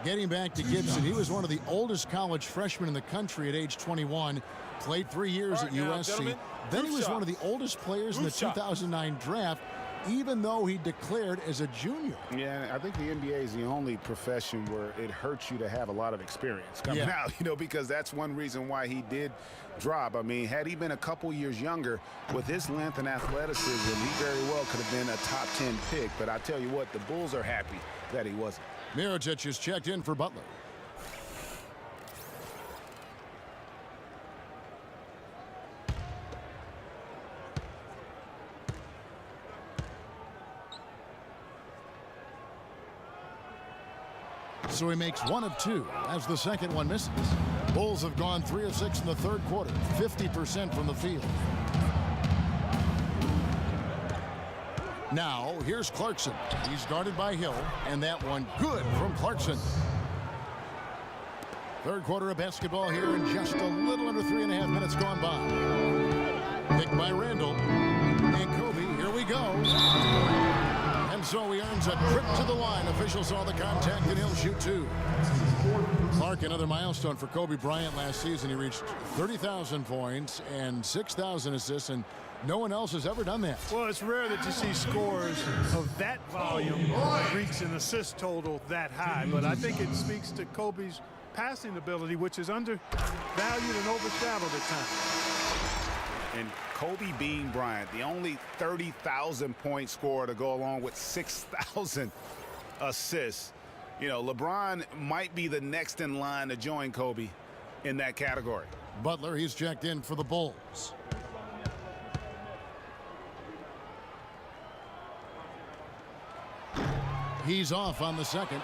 Getting back to Gibson, he was one of the oldest college freshmen in the country at age 21. Played 3 years at USC. Then he was one of the oldest players in the 2009 draft, even though he declared as a junior. Yeah, I think the NBA is the only profession where it hurts you to have a lot of experience coming out, you know, because that's one reason why he did drop. I mean, had he been a couple years younger, with his length and athleticism, he very well could have been a top 10 pick. But I tell you what, the Bulls are happy that he wasn't. Mirotic is checked in for Butler. So he makes 1 of 2 as the second one misses. Bulls have gone 3 of 6 in the third quarter, 50% from the field. Now, here's Clarkson. He's guarded by Hill, and that one good from Clarkson. Third quarter of basketball here, and just a little under 3.5 minutes gone by. Picked by Randall. And Kobe, here we go. And so he earns a trip to the line. Officials saw the contact, and he'll shoot 2. Clark, another milestone for Kobe Bryant last season. He reached 30,000 points and 6,000 assists, and no one else has ever done that. Well, it's rare that you see scores of that volume reach an assist total that high, but I think it speaks to Kobe's passing ability, which is undervalued and overshadowed at times. And Kobe Bean Bryant, the only 30,000-point scorer to go along with 6,000 assists. You know, LeBron might be the next in line to join Kobe in that category. Butler, he's checked in for the Bulls. He's off on the second.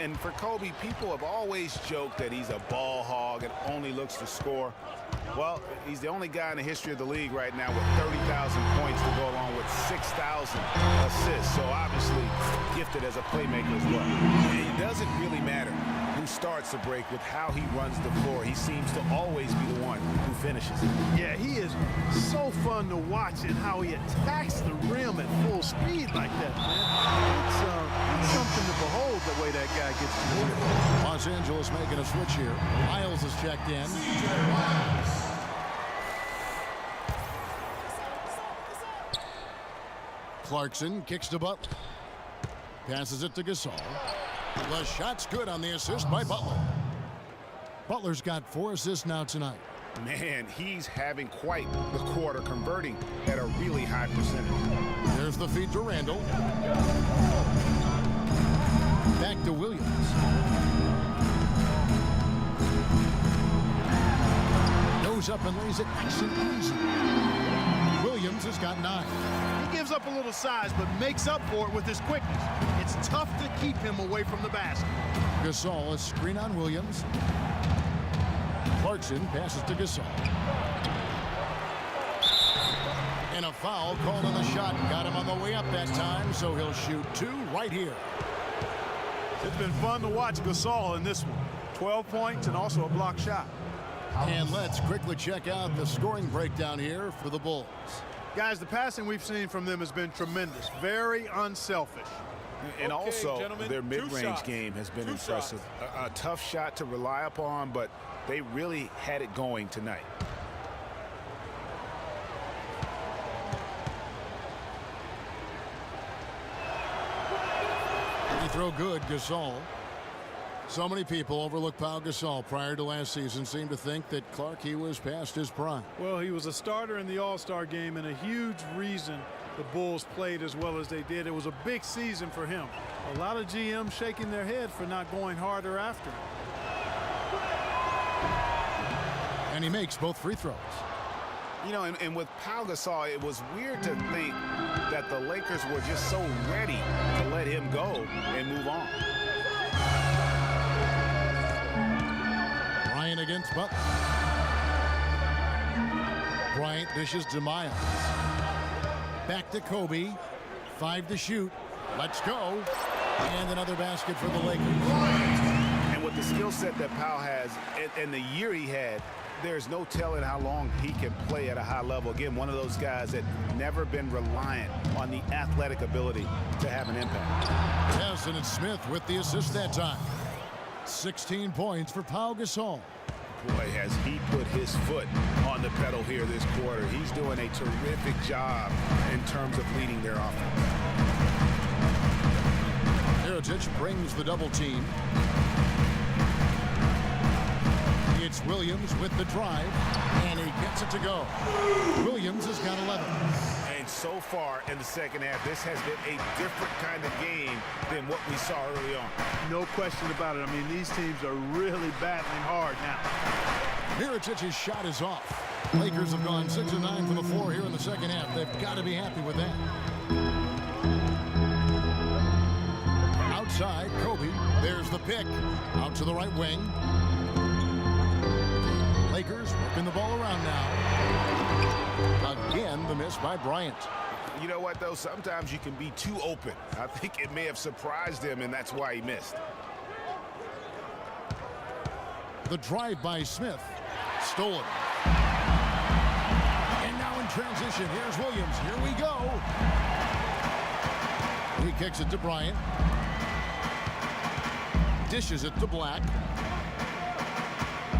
And for Kobe, people have always joked that he's a ball hog and only looks to score. Well, he's the only guy in the history of the league right now with 30,000 points to go along with 6,000 assists. So obviously gifted as a playmaker as well. And it doesn't really matter who starts the break with how he runs the floor. He seems to always be the one who finishes it. Yeah, he is so fun to watch and how he attacks the rim at full speed like that, man. It's something to behold the way that guy gets to the rim. Los Angeles making a switch here. Miles is checked in. Clarkson kicks to Butler. Passes it to Gasol. The shot's good on the assist by Butler. Butler's got 4 assists now tonight. Man, he's having quite the quarter, converting at a really high percentage. There's the feed to Randall. Back to Williams. Goes up and lays it nice and easy. Williams has got 9. He gives up a little size, but makes up for it with his quickness. It's tough to keep him away from the basket. Gasol, a screen on Williams. Clarkson passes to Gasol. And a foul called on the shot. Got him on the way up that time, so he'll shoot 2 right here. It's been fun to watch Gasol in this one. 12 points and also a block shot. And let's quickly check out the scoring breakdown here for the Bulls. Guys, the passing we've seen from them has been tremendous. Very unselfish. And Okay, also, gentlemen, their 2 mid-range shots. game has been 2 impressive. A tough shot to rely upon, but they really had it going tonight. Free throw good, Gasol. So many people overlook Pau Gasol prior to last season. Seemed to think that Clark, he was past his prime. Well, he was a starter in the All-Star game and a huge reason the Bulls played as well as they did. It was a big season for him. A lot of GMs shaking their head for not going harder after him. And he makes both free throws. You know, and with Pau Gasol, it was weird to think that the Lakers were just so ready to let him go and move on. Bryant against Butler. Bryant dishes to Miles. Back to Kobe. 5 to shoot. Let's go. And another basket for the Lakers. And with the skill set that Pau has and the year he had, there's no telling how long he can play at a high level. Again, one of those guys that never been reliant on the athletic ability to have an impact. Townsend and Smith with the assist that time. 16 points for Pau Gasol. Boy, has he put his foot on the pedal here this quarter. He's doing a terrific job in terms of leading their offense. Mirotic brings the double team. It's Williams with the drive, and he gets it to go. Williams has got 11. And so far in the second half, this has been a different kind of game than what we saw early on. No question about it. I mean, these teams are really battling hard now. Mirotic's shot is off. Lakers have gone 6 of 9 from the floor here in the second half. They've got to be happy with that. Outside, Kobe. There's the pick. Out to the right wing. Lakers working the ball around now. Again, the miss by Bryant. You know what, though? Sometimes you can be too open. I think it may have surprised him, and that's why he missed. The drive by Smith. Stolen. And now in transition, here's Williams. Here we go. He kicks it to Bryant. Dishes it to Black.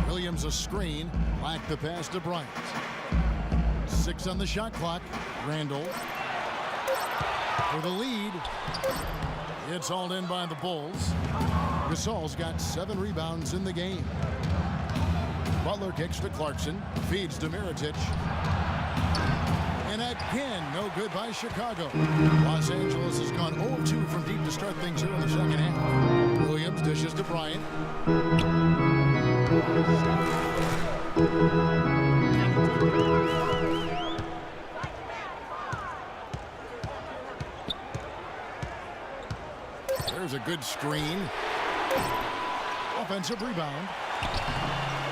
Williams a screen. Black the pass to Bryant. 6 on the shot clock. Randall for the lead. It's hauled in by the Bulls. Gasol's got 7 rebounds in the game. Butler kicks to Clarkson. Feeds to Mirotic. And again, no good by Chicago. Los Angeles has gone 0-2 from deep to start things here in the second half. Williams dishes to Bryant. There's a good screen. Offensive rebound.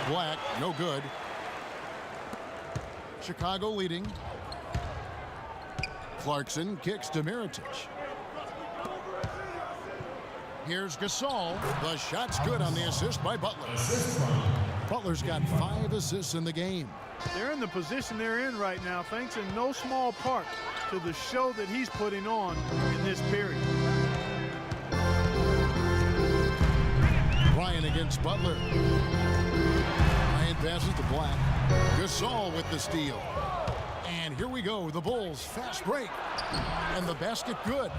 Black, no good. Chicago leading. Clarkson kicks to Mirotic. Here's Gasol. The shot's good on the assist by Butler. Butler's got 5 assists in the game. They're in the position they're in right now, thanks in no small part to the show that he's putting on in this period. Bryant against Butler. Bryant passes to Black. Gasol with the steal. And here we go, the Bulls fast break. And the basket good.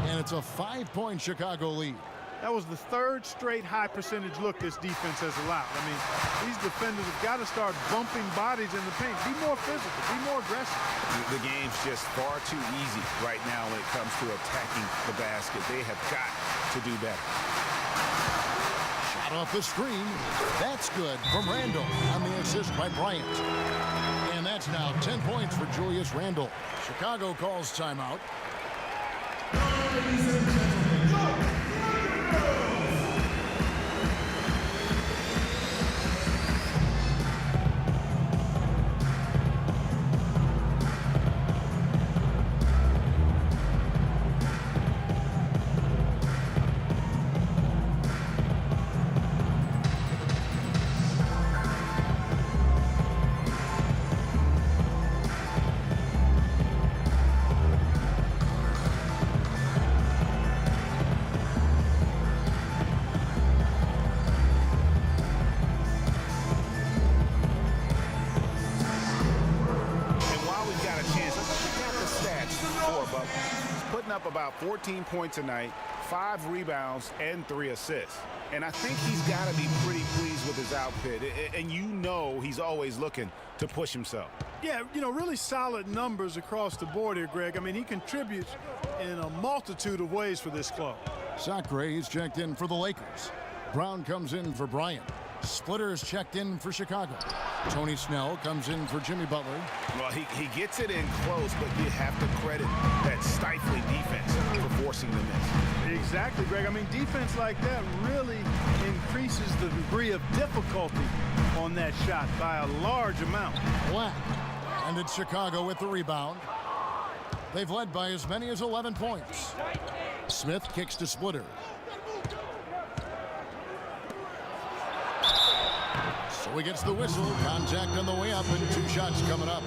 And it's a 5-point Chicago lead. That was the 3rd straight high percentage look this defense has allowed. I mean, these defenders have got to start bumping bodies in the paint. Be more physical, be more aggressive. The game's just far too easy right now when it comes to attacking the basket. They have got to do better. Shot off the screen. That's good from Randall on the assist by Bryant. And that's now 10 points for Julius Randle. Chicago calls timeout. About 14 points a night, 5 rebounds, and 3 assists. And I think he's got to be pretty pleased with his outfit. And you know he's always looking to push himself. Yeah, you know, really solid numbers across the board here, Greg. I mean, he contributes in a multitude of ways for this club. Sacre is checked in for the Lakers. Brown comes in for Bryant. Splitter is checked in for Chicago. Tony Snell comes in for Jimmy Butler. Well, he gets it in close, but you have to credit that stifling defense for forcing the miss. Exactly, Greg. I mean, defense like that really increases the degree of difficulty on that shot by a large amount. Black. And it's Chicago with the rebound. They've led by as many as 11 points. Smith kicks to Splitter. So he gets the whistle. Contact on the way up and 2 shots coming up.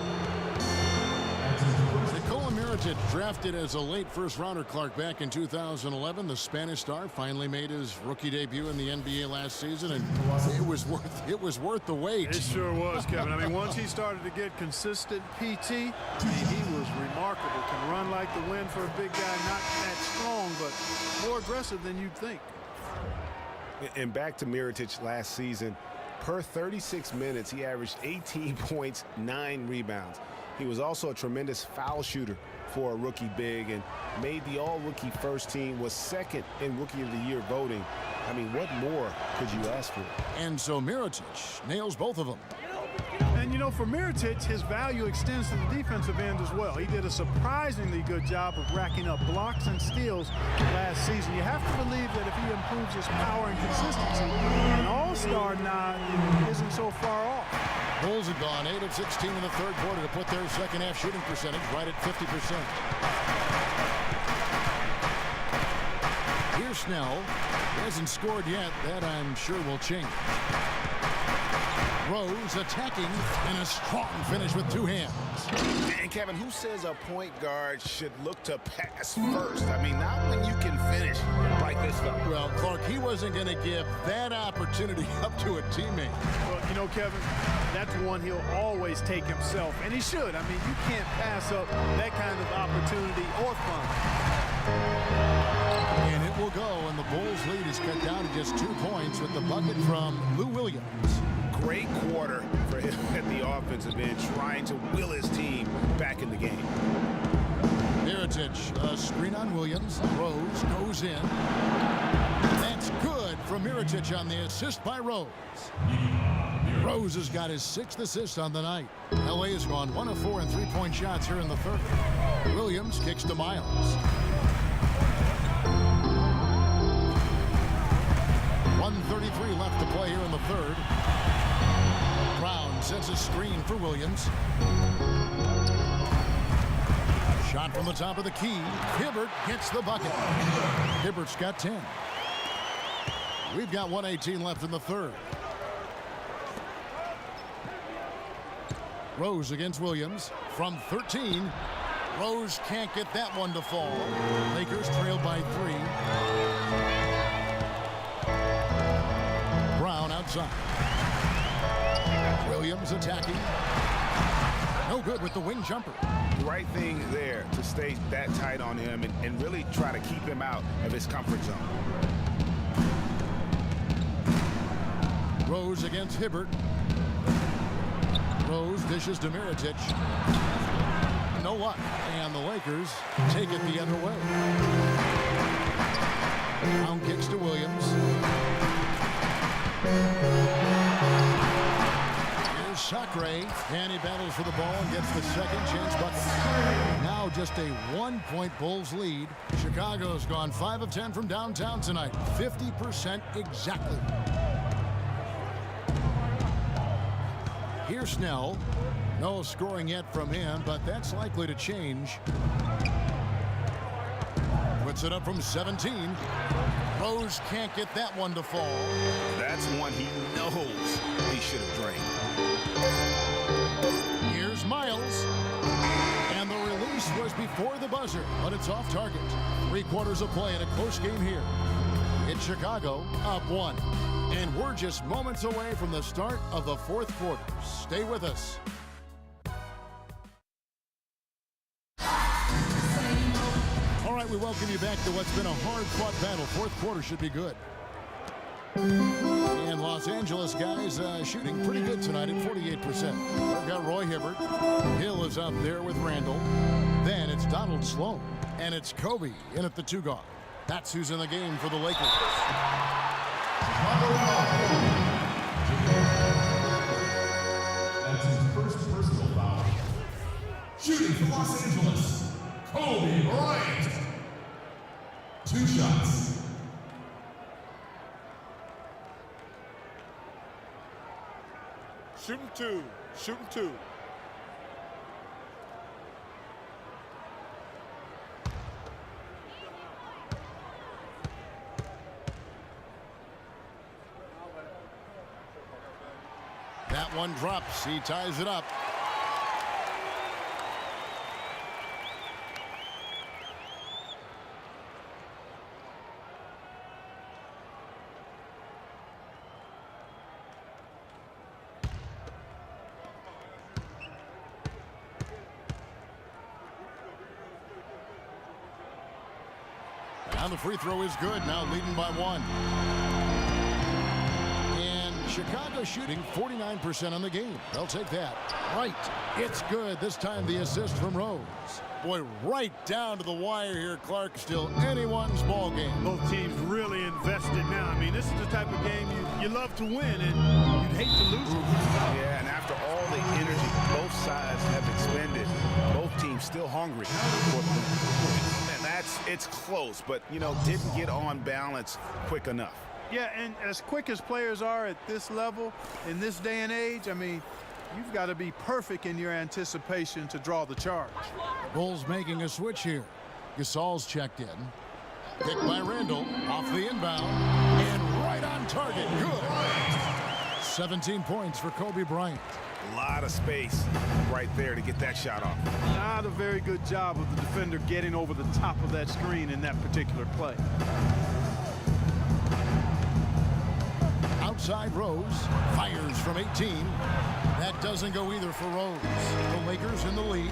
Nikola Mirotic, drafted as a late first-rounder, Clark, back in 2011. The Spanish star finally made his rookie debut in the NBA last season, and it was worth the wait. It sure was, Kevin. I mean, once he started to get consistent PT, he was remarkable. Can run like the wind for a big guy, not that strong, but more aggressive than you'd think. And back to Mirotic last season. Per 36 minutes, he averaged 18 points, 9 rebounds. He was also a tremendous foul shooter for a rookie big and made the all-rookie first team, was 2nd in Rookie of the Year voting. I mean, what more could you ask for? And so Mirotic nails both of them. And, you know, for Mirotic, his value extends to the defensive end as well. He did a surprisingly good job of racking up blocks and steals last season. You have to believe that if he improves his power and consistency, an all-star nod isn't so far off. Bulls have gone 8 of 16 in the 3rd quarter to put their second-half shooting percentage right at 50%. Here's Snell. He hasn't scored yet. That, I'm sure, will change. Rose attacking and a strong finish with two hands. And Kevin, who says a point guard should look to pass first? I mean, not when you can finish like this fella. Well, Clark, he wasn't going to give that opportunity up to a teammate. Well, you know, Kevin, that's one he'll always take himself, and he should. I mean, you can't pass up that kind of opportunity or fun. And it will go, and the Bulls' lead is cut down to just 2 points with the bucket from Lou Williams. Great quarter for him at the offensive end, trying to will his team back in the game. Mirotic, a screen on Williams. Rose goes in. That's good from Mirotic on the assist by Rose. Rose has got his 6th assist on the night. LA has gone 1 of 4 in three-point shots here in the third. Williams kicks to Miles. 1:33 left to play here in the third. Brown sets a screen for Williams. Shot from the top of the key. Hibbert hits the bucket. Hibbert's got 10. We've got 1:18 left in the third. Rose against Williams from 13. Rose can't get that one to fall. Lakers trail by 3. Brown outside. Williams attacking. No good with the wing jumper. The right thing there to stay that tight on him and really try to keep him out of his comfort zone. Rose against Hibbert. Rose dishes to Mirotic. No luck. And the Lakers take it the other way. Brown kicks to Williams. Here's Sacre. And he battles for the ball and gets the second chance bucket. Now just a 1-point Bulls lead. Chicago's gone 5 of 10 from downtown tonight. 50% exactly. Here's Snell. No scoring yet from him, but that's likely to change. Puts it up from 17. Rose can't get that one to fall. That's one he knows he should have drained. Here's Miles. And the release was before the buzzer, but it's off target. 3/4 of play in a close game here. It's Chicago up 1. And we're just moments away from the start of the fourth quarter. Stay with us. All right, we welcome you back to what's been a hard-fought battle. Fourth quarter should be good. And Los Angeles guys shooting pretty good tonight at 48%. We've got Roy Hibbert. Hill is up there with Randall. Then it's Donald Sloan. And it's Kobe in at the 2 guard. That's who's in the game for the Lakers. That's his first personal foul. Shooting for Los Angeles, Kobe Bryant. 2 shots. Shooting 2. Shooting 2. That one drops. He ties it up. Now the free throw is good. Now leading by 1. Chicago shooting 49% on the game. They'll take that. Right. It's good. This time the assist from Rose. Boy, right down to the wire here, Clark. Still anyone's ball game. Both teams really invested now. I mean, this is the type of game you love to win, and you'd hate to lose it. Yeah, and after all the energy both sides have expended, both teams still hungry. And it's close, but, you know, didn't get on balance quick enough. Yeah, and as quick as players are at this level, in this day and age, I mean, you've got to be perfect in your anticipation to draw the charge. Bulls making a switch here. Gasol's checked in. Picked by Randall. Off the inbound. And right on target. Good. 17 points for Kobe Bryant. A lot of space right there to get that shot off. Not a very good job of the defender getting over the top of that screen in that particular play. Outside Rose fires from 18. That doesn't go either for Rose. The Lakers in the lead.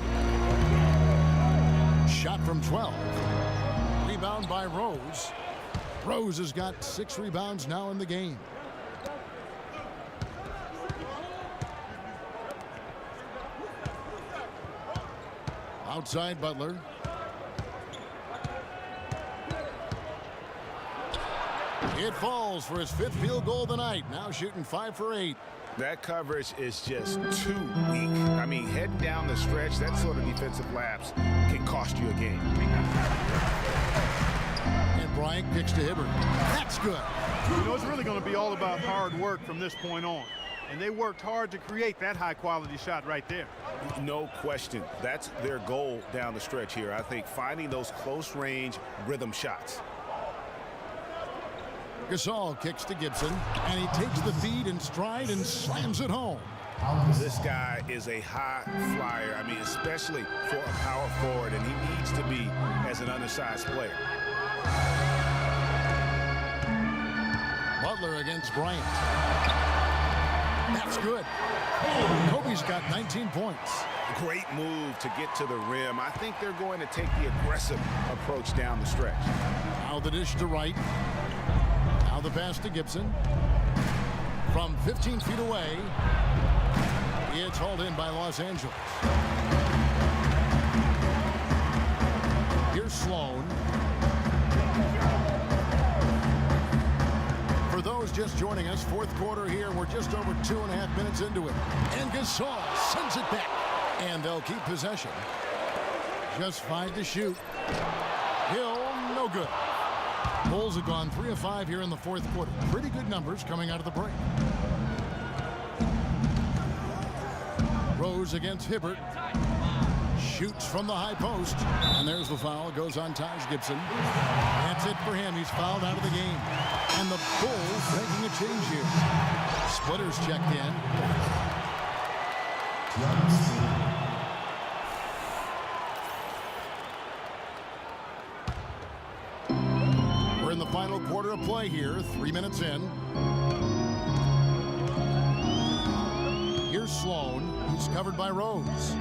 Shot from 12. Rebound by Rose. Rose has got 6 rebounds now in the game. Outside Butler. It falls for his 5th field goal of the night. Now shooting 5 for 8. That coverage is just too weak. I mean, heading down the stretch, that sort of defensive lapse can cost you a game. And Bryant kicks to Hibbert. That's good. You know, it's really going to be all about hard work from this point on. And they worked hard to create that high-quality shot right there. No question. That's their goal down the stretch here. I think finding those close-range rhythm shots. Gasol kicks to Gibson, and he takes the feed in stride and slams it home. This guy is a high flyer. I mean, especially for a power forward, and he needs to be as an undersized player. Butler against Bryant. That's good. Kobe's got 19 points. Great move to get to the rim. I think they're going to take the aggressive approach down the stretch. Now the dish to Wright. Now the pass to Gibson. From 15 feet away, it's hauled in by Los Angeles. Here's Sloan. For those just joining us, 4th quarter here. We're just over 2.5 minutes into it. And Gasol sends it back. And they'll keep possession. Just 5 to shoot. Hill, no good. Bulls have gone 3 of 5 here in the 4th quarter. Pretty good numbers coming out of the break. Rose against Hibbert. Shoots from the high post. And there's the foul. It goes on Taj Gibson. That's it for him. He's fouled out of the game. And the Bulls making a change here. Splitters checked in. We're in the final quarter of play here. 3 minutes in. Here's Sloan. He's covered by Rose.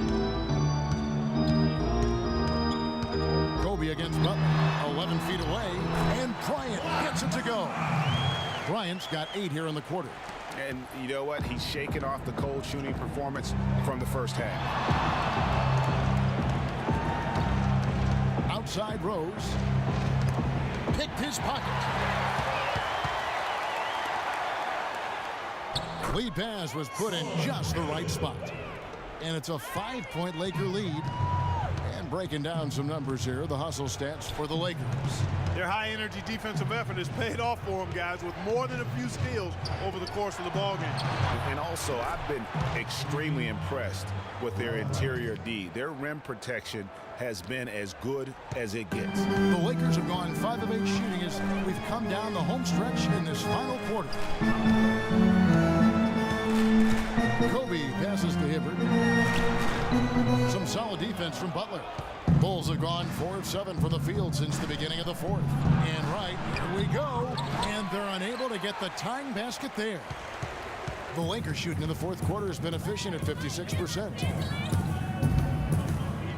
Kobe against Butler, 11 feet away, and Bryant gets it to go. Bryant's got 8 here in the quarter. And you know what? He's shaking off the cold shooting performance from the first half. Outside Rose. Picked his pocket. Lead pass was put in just the right spot. And it's a 5-point Laker lead. And breaking down some numbers here, the hustle stats for the Lakers. Their high-energy defensive effort has paid off for them, guys, with more than a few steals over the course of the ballgame. And also, I've been extremely impressed with their interior D. Their rim protection has been as good as it gets. The Lakers have gone 5 of 8 shooting as we've come down the home stretch in this final quarter. Kobe passes to Hibbert. Some solid defense from Butler. Bulls have gone 4 of 7 from the field since the beginning of the 4th. And right, here we go. And they're unable to get the tying basket there. The Lakers shooting in the 4th quarter has been efficient at 56%.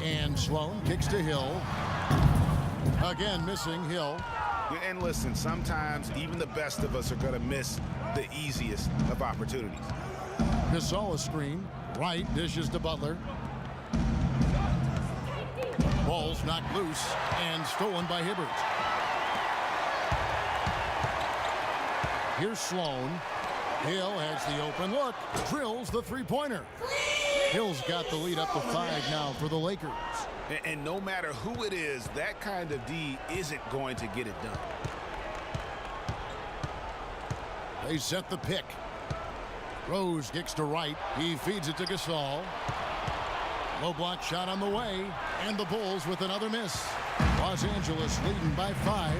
And Sloan kicks to Hill. Again, missing Hill. And listen, sometimes even the best of us are going to miss the easiest of opportunities. Gasol a screen. Wright dishes to Butler. Ball's knocked loose and stolen by Hibbert. Here's Sloan. Hill has the open look. Drills the three-pointer. Hill's got the lead up to 5 now for the Lakers. And no matter who it is, that kind of D isn't going to get it done. They set the pick. Rose kicks to Wright. He feeds it to Gasol. Low block shot on the way. And the Bulls with another miss. Los Angeles leading by 5.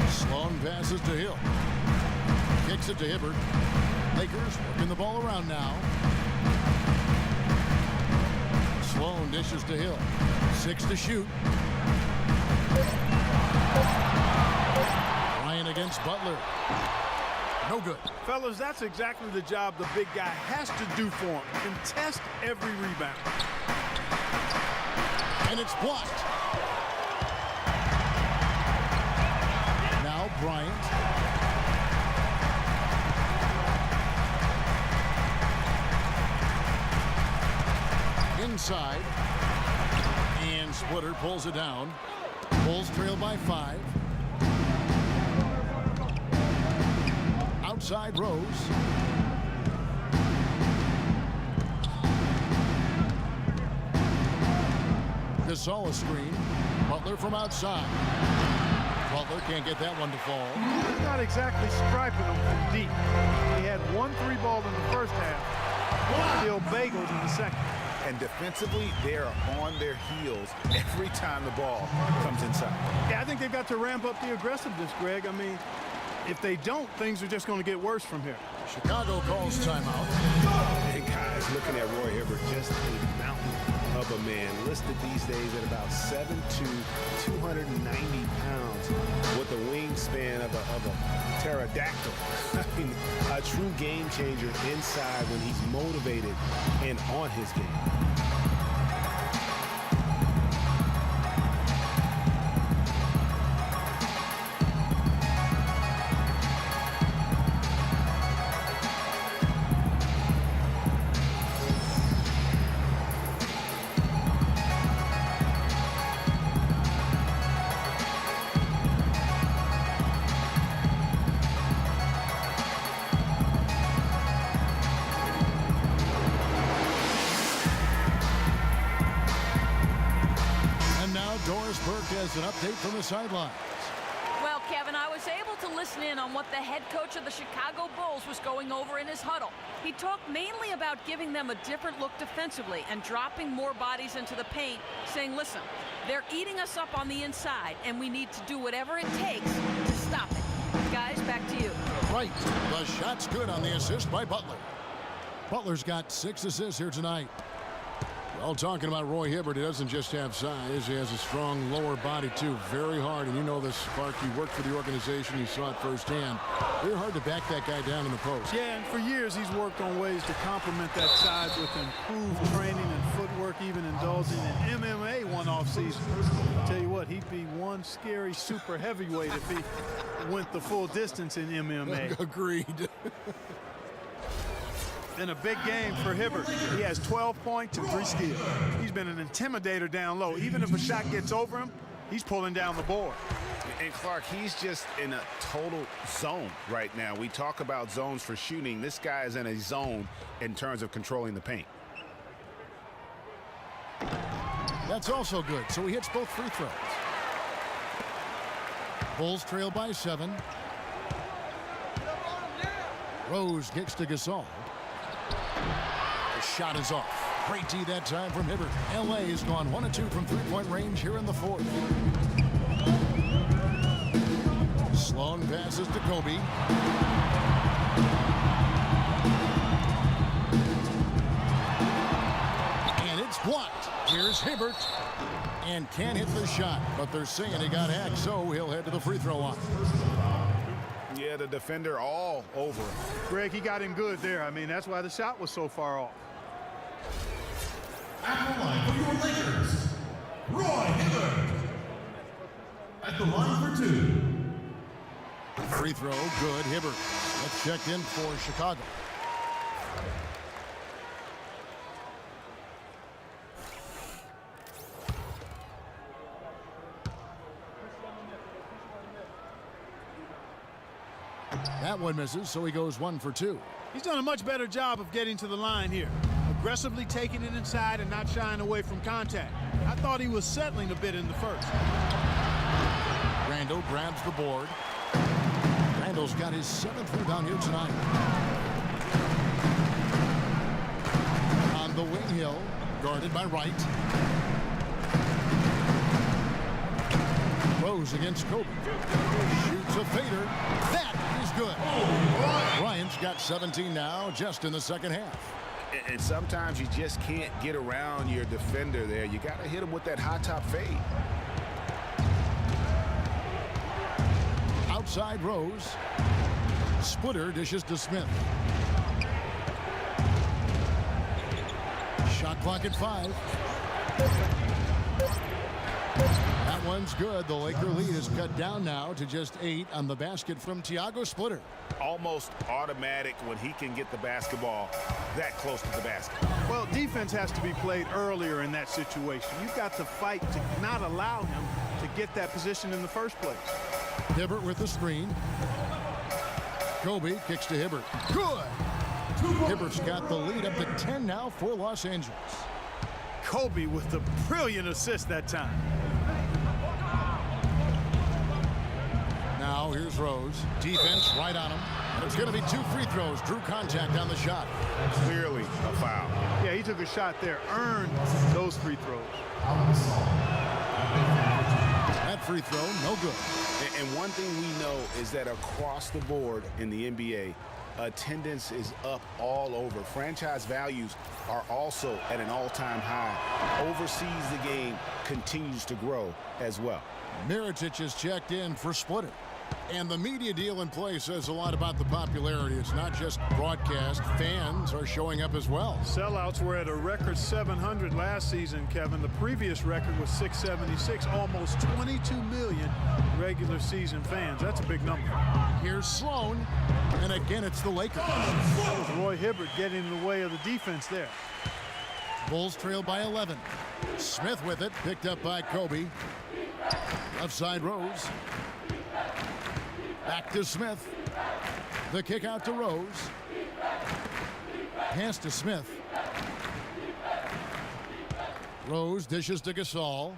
Sloan passes to Hill. Kicks it to Hibbert. Lakers working the ball around now. Sloan dishes to Hill. 6 to shoot. Ryan against Butler. No good. Fellas, that's exactly the job the big guy has to do for him. Contest every rebound. And it's blocked. Now Bryant. Inside. And Splitter pulls it down. Bulls trail by 5. Outside Rose. Gasol a screen. Butler from outside. Butler can't get that one to fall. He's not exactly striping them from deep. He had 1 3-ball in the first half. Still bageled in the second. And defensively, they're on their heels every time the ball comes inside. Yeah, I think they've got to ramp up the aggressiveness, Greg. I mean, if they don't, things are just going to get worse from here. Chicago calls timeout. And guys, looking at Roy Hibbert, just a mountain of a man. Listed these days at about 7'2", 290 pounds, with a wingspan of a pterodactyl. I mean, a true game changer inside when he's motivated and on his game. Has an update from the sidelines. Well, Kevin, I was able to listen in on what the head coach of the Chicago Bulls was going over in his huddle. He talked mainly about giving them a different look defensively and dropping more bodies into the paint, saying, listen, they're eating us up on the inside, and we need to do whatever it takes to stop it. Guys, back to you. Right. The shot's good on the assist by Butler. Butler's got 6 assists here tonight. Well, talking about Roy Hibbert, he doesn't just have size. He has a strong lower body, too. Very hard. And you know this, Clark. You worked for the organization. You saw it firsthand. Very hard to back that guy down in the post. Yeah, and for years he's worked on ways to complement that size with improved training and footwork, even indulging in MMA one off season. I'll tell you what, he'd be one scary super heavyweight if he went the full distance in MMA. Agreed. In a big game for Hibbert. He has 12 points and 3 steals. He's been an intimidator down low. Even if a shot gets over him, he's pulling down the board. And Clark, he's just in a total zone right now. We talk about zones for shooting. This guy is in a zone in terms of controlling the paint. That's also good. So he hits both free throws. Bulls trail by 7. Rose kicks to Gasol. The shot is off. Great D that time from Hibbert. LA has gone 1 of 2 from 3-point range here in the 4th. Sloan passes to Kobe. And it's blocked. Here's Hibbert. And can't hit the shot, but they're saying he got hacked, so he'll head to the free throw line. Yeah, the defender all over him. Greg, he got him good there. I mean, that's why the shot was so far off. At the line for your Lakers, Roy Hibbert. At the line for 2. Free throw, good. Hibbert. That's checked in for Chicago. That one misses, so he goes 1 for 2. He's done a much better job of getting to the line here. Aggressively taking it inside and not shying away from contact. I thought he was settling a bit in the first. Randall grabs the board. Randall's got his 7th rebound here tonight. On the wing hill, guarded by Wright. Rose against Kobe. Shoots a fader. That is good. Bryant's got 17 now just in the second half. And sometimes you just can't get around your defender there. You got to hit him with that high top fade. Outside Rose. Splitter dishes to Smith. Shot clock at 5. That one's good. The Laker lead is cut down now to just 8 on the basket from Tiago Splitter. Almost automatic when he can get the basketball that close to the basket. Well, defense has to be played earlier in that situation. You've got to fight to not allow him to get that position in the first place. Hibbert with the screen. Kobe kicks to Hibbert. Good. Hibbert's got the lead up to 10 now for Los Angeles. Kobe with the brilliant assist that time. Now here's Rose. Defense right on him. It's going to be 2 free throws. Drew contact on the shot. Clearly a foul. Yeah, he took a shot there, earned those free throws. That free throw, no good. And one thing we know is that across the board in the NBA, attendance is up all over. Franchise values are also at an all-time high. Overseas, the game continues to grow as well. Mirotic is checked in for Splitter. And the media deal in place says a lot about the popularity. It's not just broadcast. Fans are showing up as well. Sellouts were at a record 700 last season, Kevin. The previous record was 676. Almost 22 million regular season fans. That's a big number. Here's Sloan. And again, it's the Lakers. That was Roy Hibbert getting in the way of the defense there. Bulls trail by 11. Smith with it. Picked up by Kobe. Left side Rose. Back to Smith. The kick out to Rose. Pass to Smith. Rose dishes to Gasol.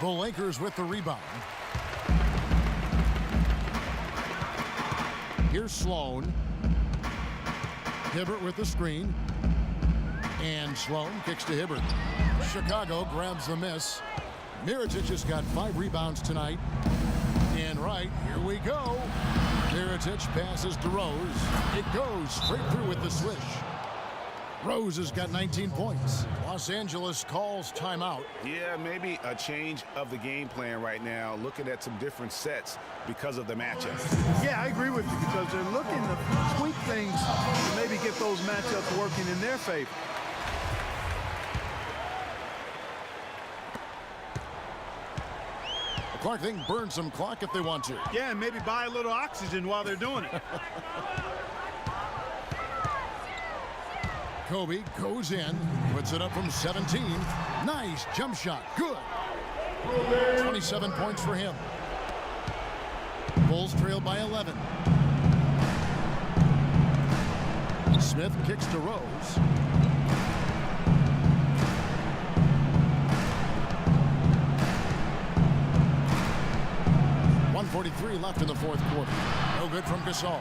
The Lakers with the rebound. Here's Sloan. Hibbert with the screen. And Sloan kicks to Hibbert. Chicago grabs the miss. Mirotic has got 5 rebounds tonight. And right, here we go. Mirotic passes to Rose. It goes straight through with the swish. Rose has got 19 points. Los Angeles calls timeout. Yeah, maybe a change of the game plan right now, looking at some different sets because of the matchup. Yeah, I agree with you because they're looking to tweak things to maybe get those matchups working in their favor. Clark, they can burn some clock if they want to. Yeah, and maybe buy a little oxygen while they're doing it. Kobe goes in, puts it up from 17. Nice jump shot. Good. 27 points for him. Bulls trail by 11. Smith kicks to Rose. .43 left in the fourth quarter. No good from Gasol.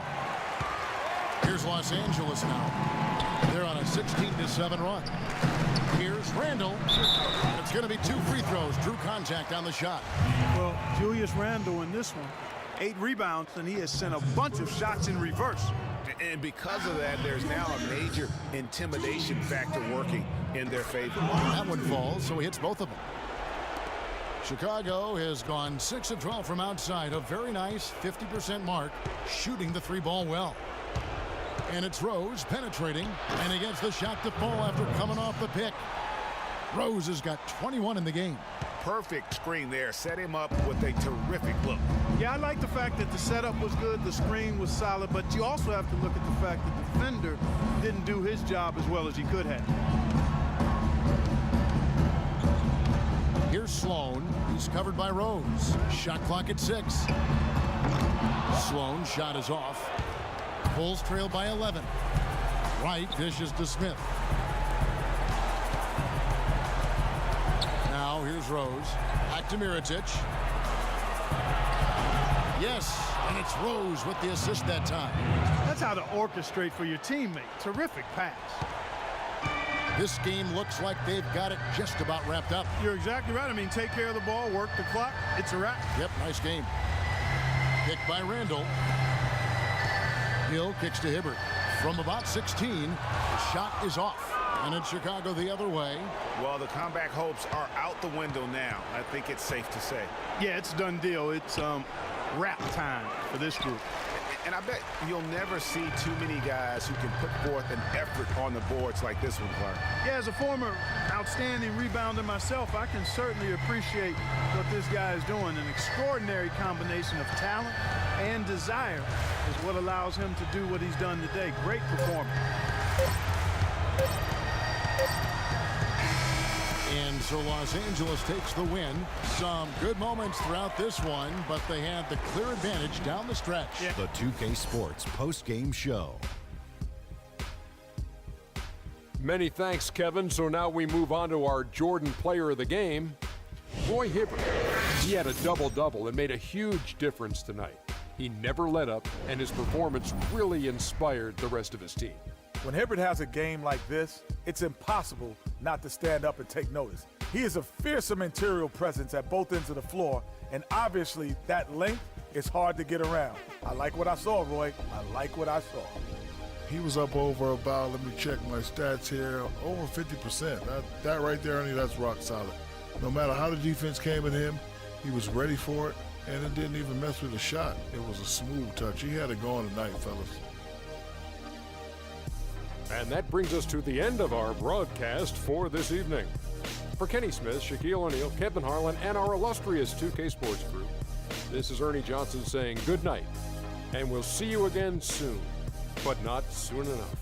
Here's Los Angeles now. They're on a 16-7 run. Here's Randle. It's going to be 2 free throws. Drew contact on the shot. Well, Julius Randle in this one, 8 rebounds, and he has sent a bunch of shots in reverse. And because of that, there's now a major intimidation factor working in their favor. That one falls, so he hits both of them. Chicago has gone 6 of 12 from outside, a very nice 50% mark, shooting the 3-ball well. And it's Rose penetrating, and he gets the shot to fall after coming off the pick. Rose has got 21 in the game. Perfect screen there. Set him up with a terrific look. Yeah, I like the fact that the setup was good, the screen was solid, but you also have to look at the fact that the defender didn't do his job as well as he could have. Here's Sloan. He's covered by Rose. Shot clock at 6. Sloan shot is off. Bulls trail by 11. Wright dishes to Smith. Now here's Rose. Back to Mirotic. Yes, and it's Rose with the assist that time. That's how to orchestrate for your teammate. Terrific pass. This game looks like they've got it just about wrapped up. You're exactly right. I mean, take care of the ball, work the clock. It's a wrap. Yep, nice game. Kick by Randall. Hill kicks to Hibbert. From about 16, the shot is off. And in Chicago the other way. Well, the comeback hopes are out the window now. I think it's safe to say. Yeah, it's a done deal. It's wrap time for this group. And I bet you'll never see too many guys who can put forth an effort on the boards like this one, Clark. Yeah, as a former outstanding rebounder myself, I can certainly appreciate what this guy is doing. An extraordinary combination of talent and desire is what allows him to do what he's done today. Great performance. And so Los Angeles takes the win. Some good moments throughout this one, but they had the clear advantage down the stretch. Yeah. The 2K Sports post-game show. Many thanks, Kevin. So now we move on to our Jordan player of the game, Roy Hibbert. He had a double-double and made a huge difference tonight. He never let up, and his performance really inspired the rest of his team. When Hibbert has a game like this, it's impossible not to stand up and take notice. He is a fearsome interior presence at both ends of the floor, and obviously that length is hard to get around. I like what I saw, Roy. I like what I saw. He was up over about, let me check my stats here, over 50%. That right there, Ernie, that's rock solid. No matter how the defense came at him, he was ready for it, and it didn't even mess with the shot. It was a smooth touch. He had it going tonight, fellas. And that brings us to the end of our broadcast for this evening. For Kenny Smith, Shaquille O'Neal, Kevin Harlan, and our illustrious 2K Sports Group, this is Ernie Johnson saying good night, and we'll see you again soon, but not soon enough.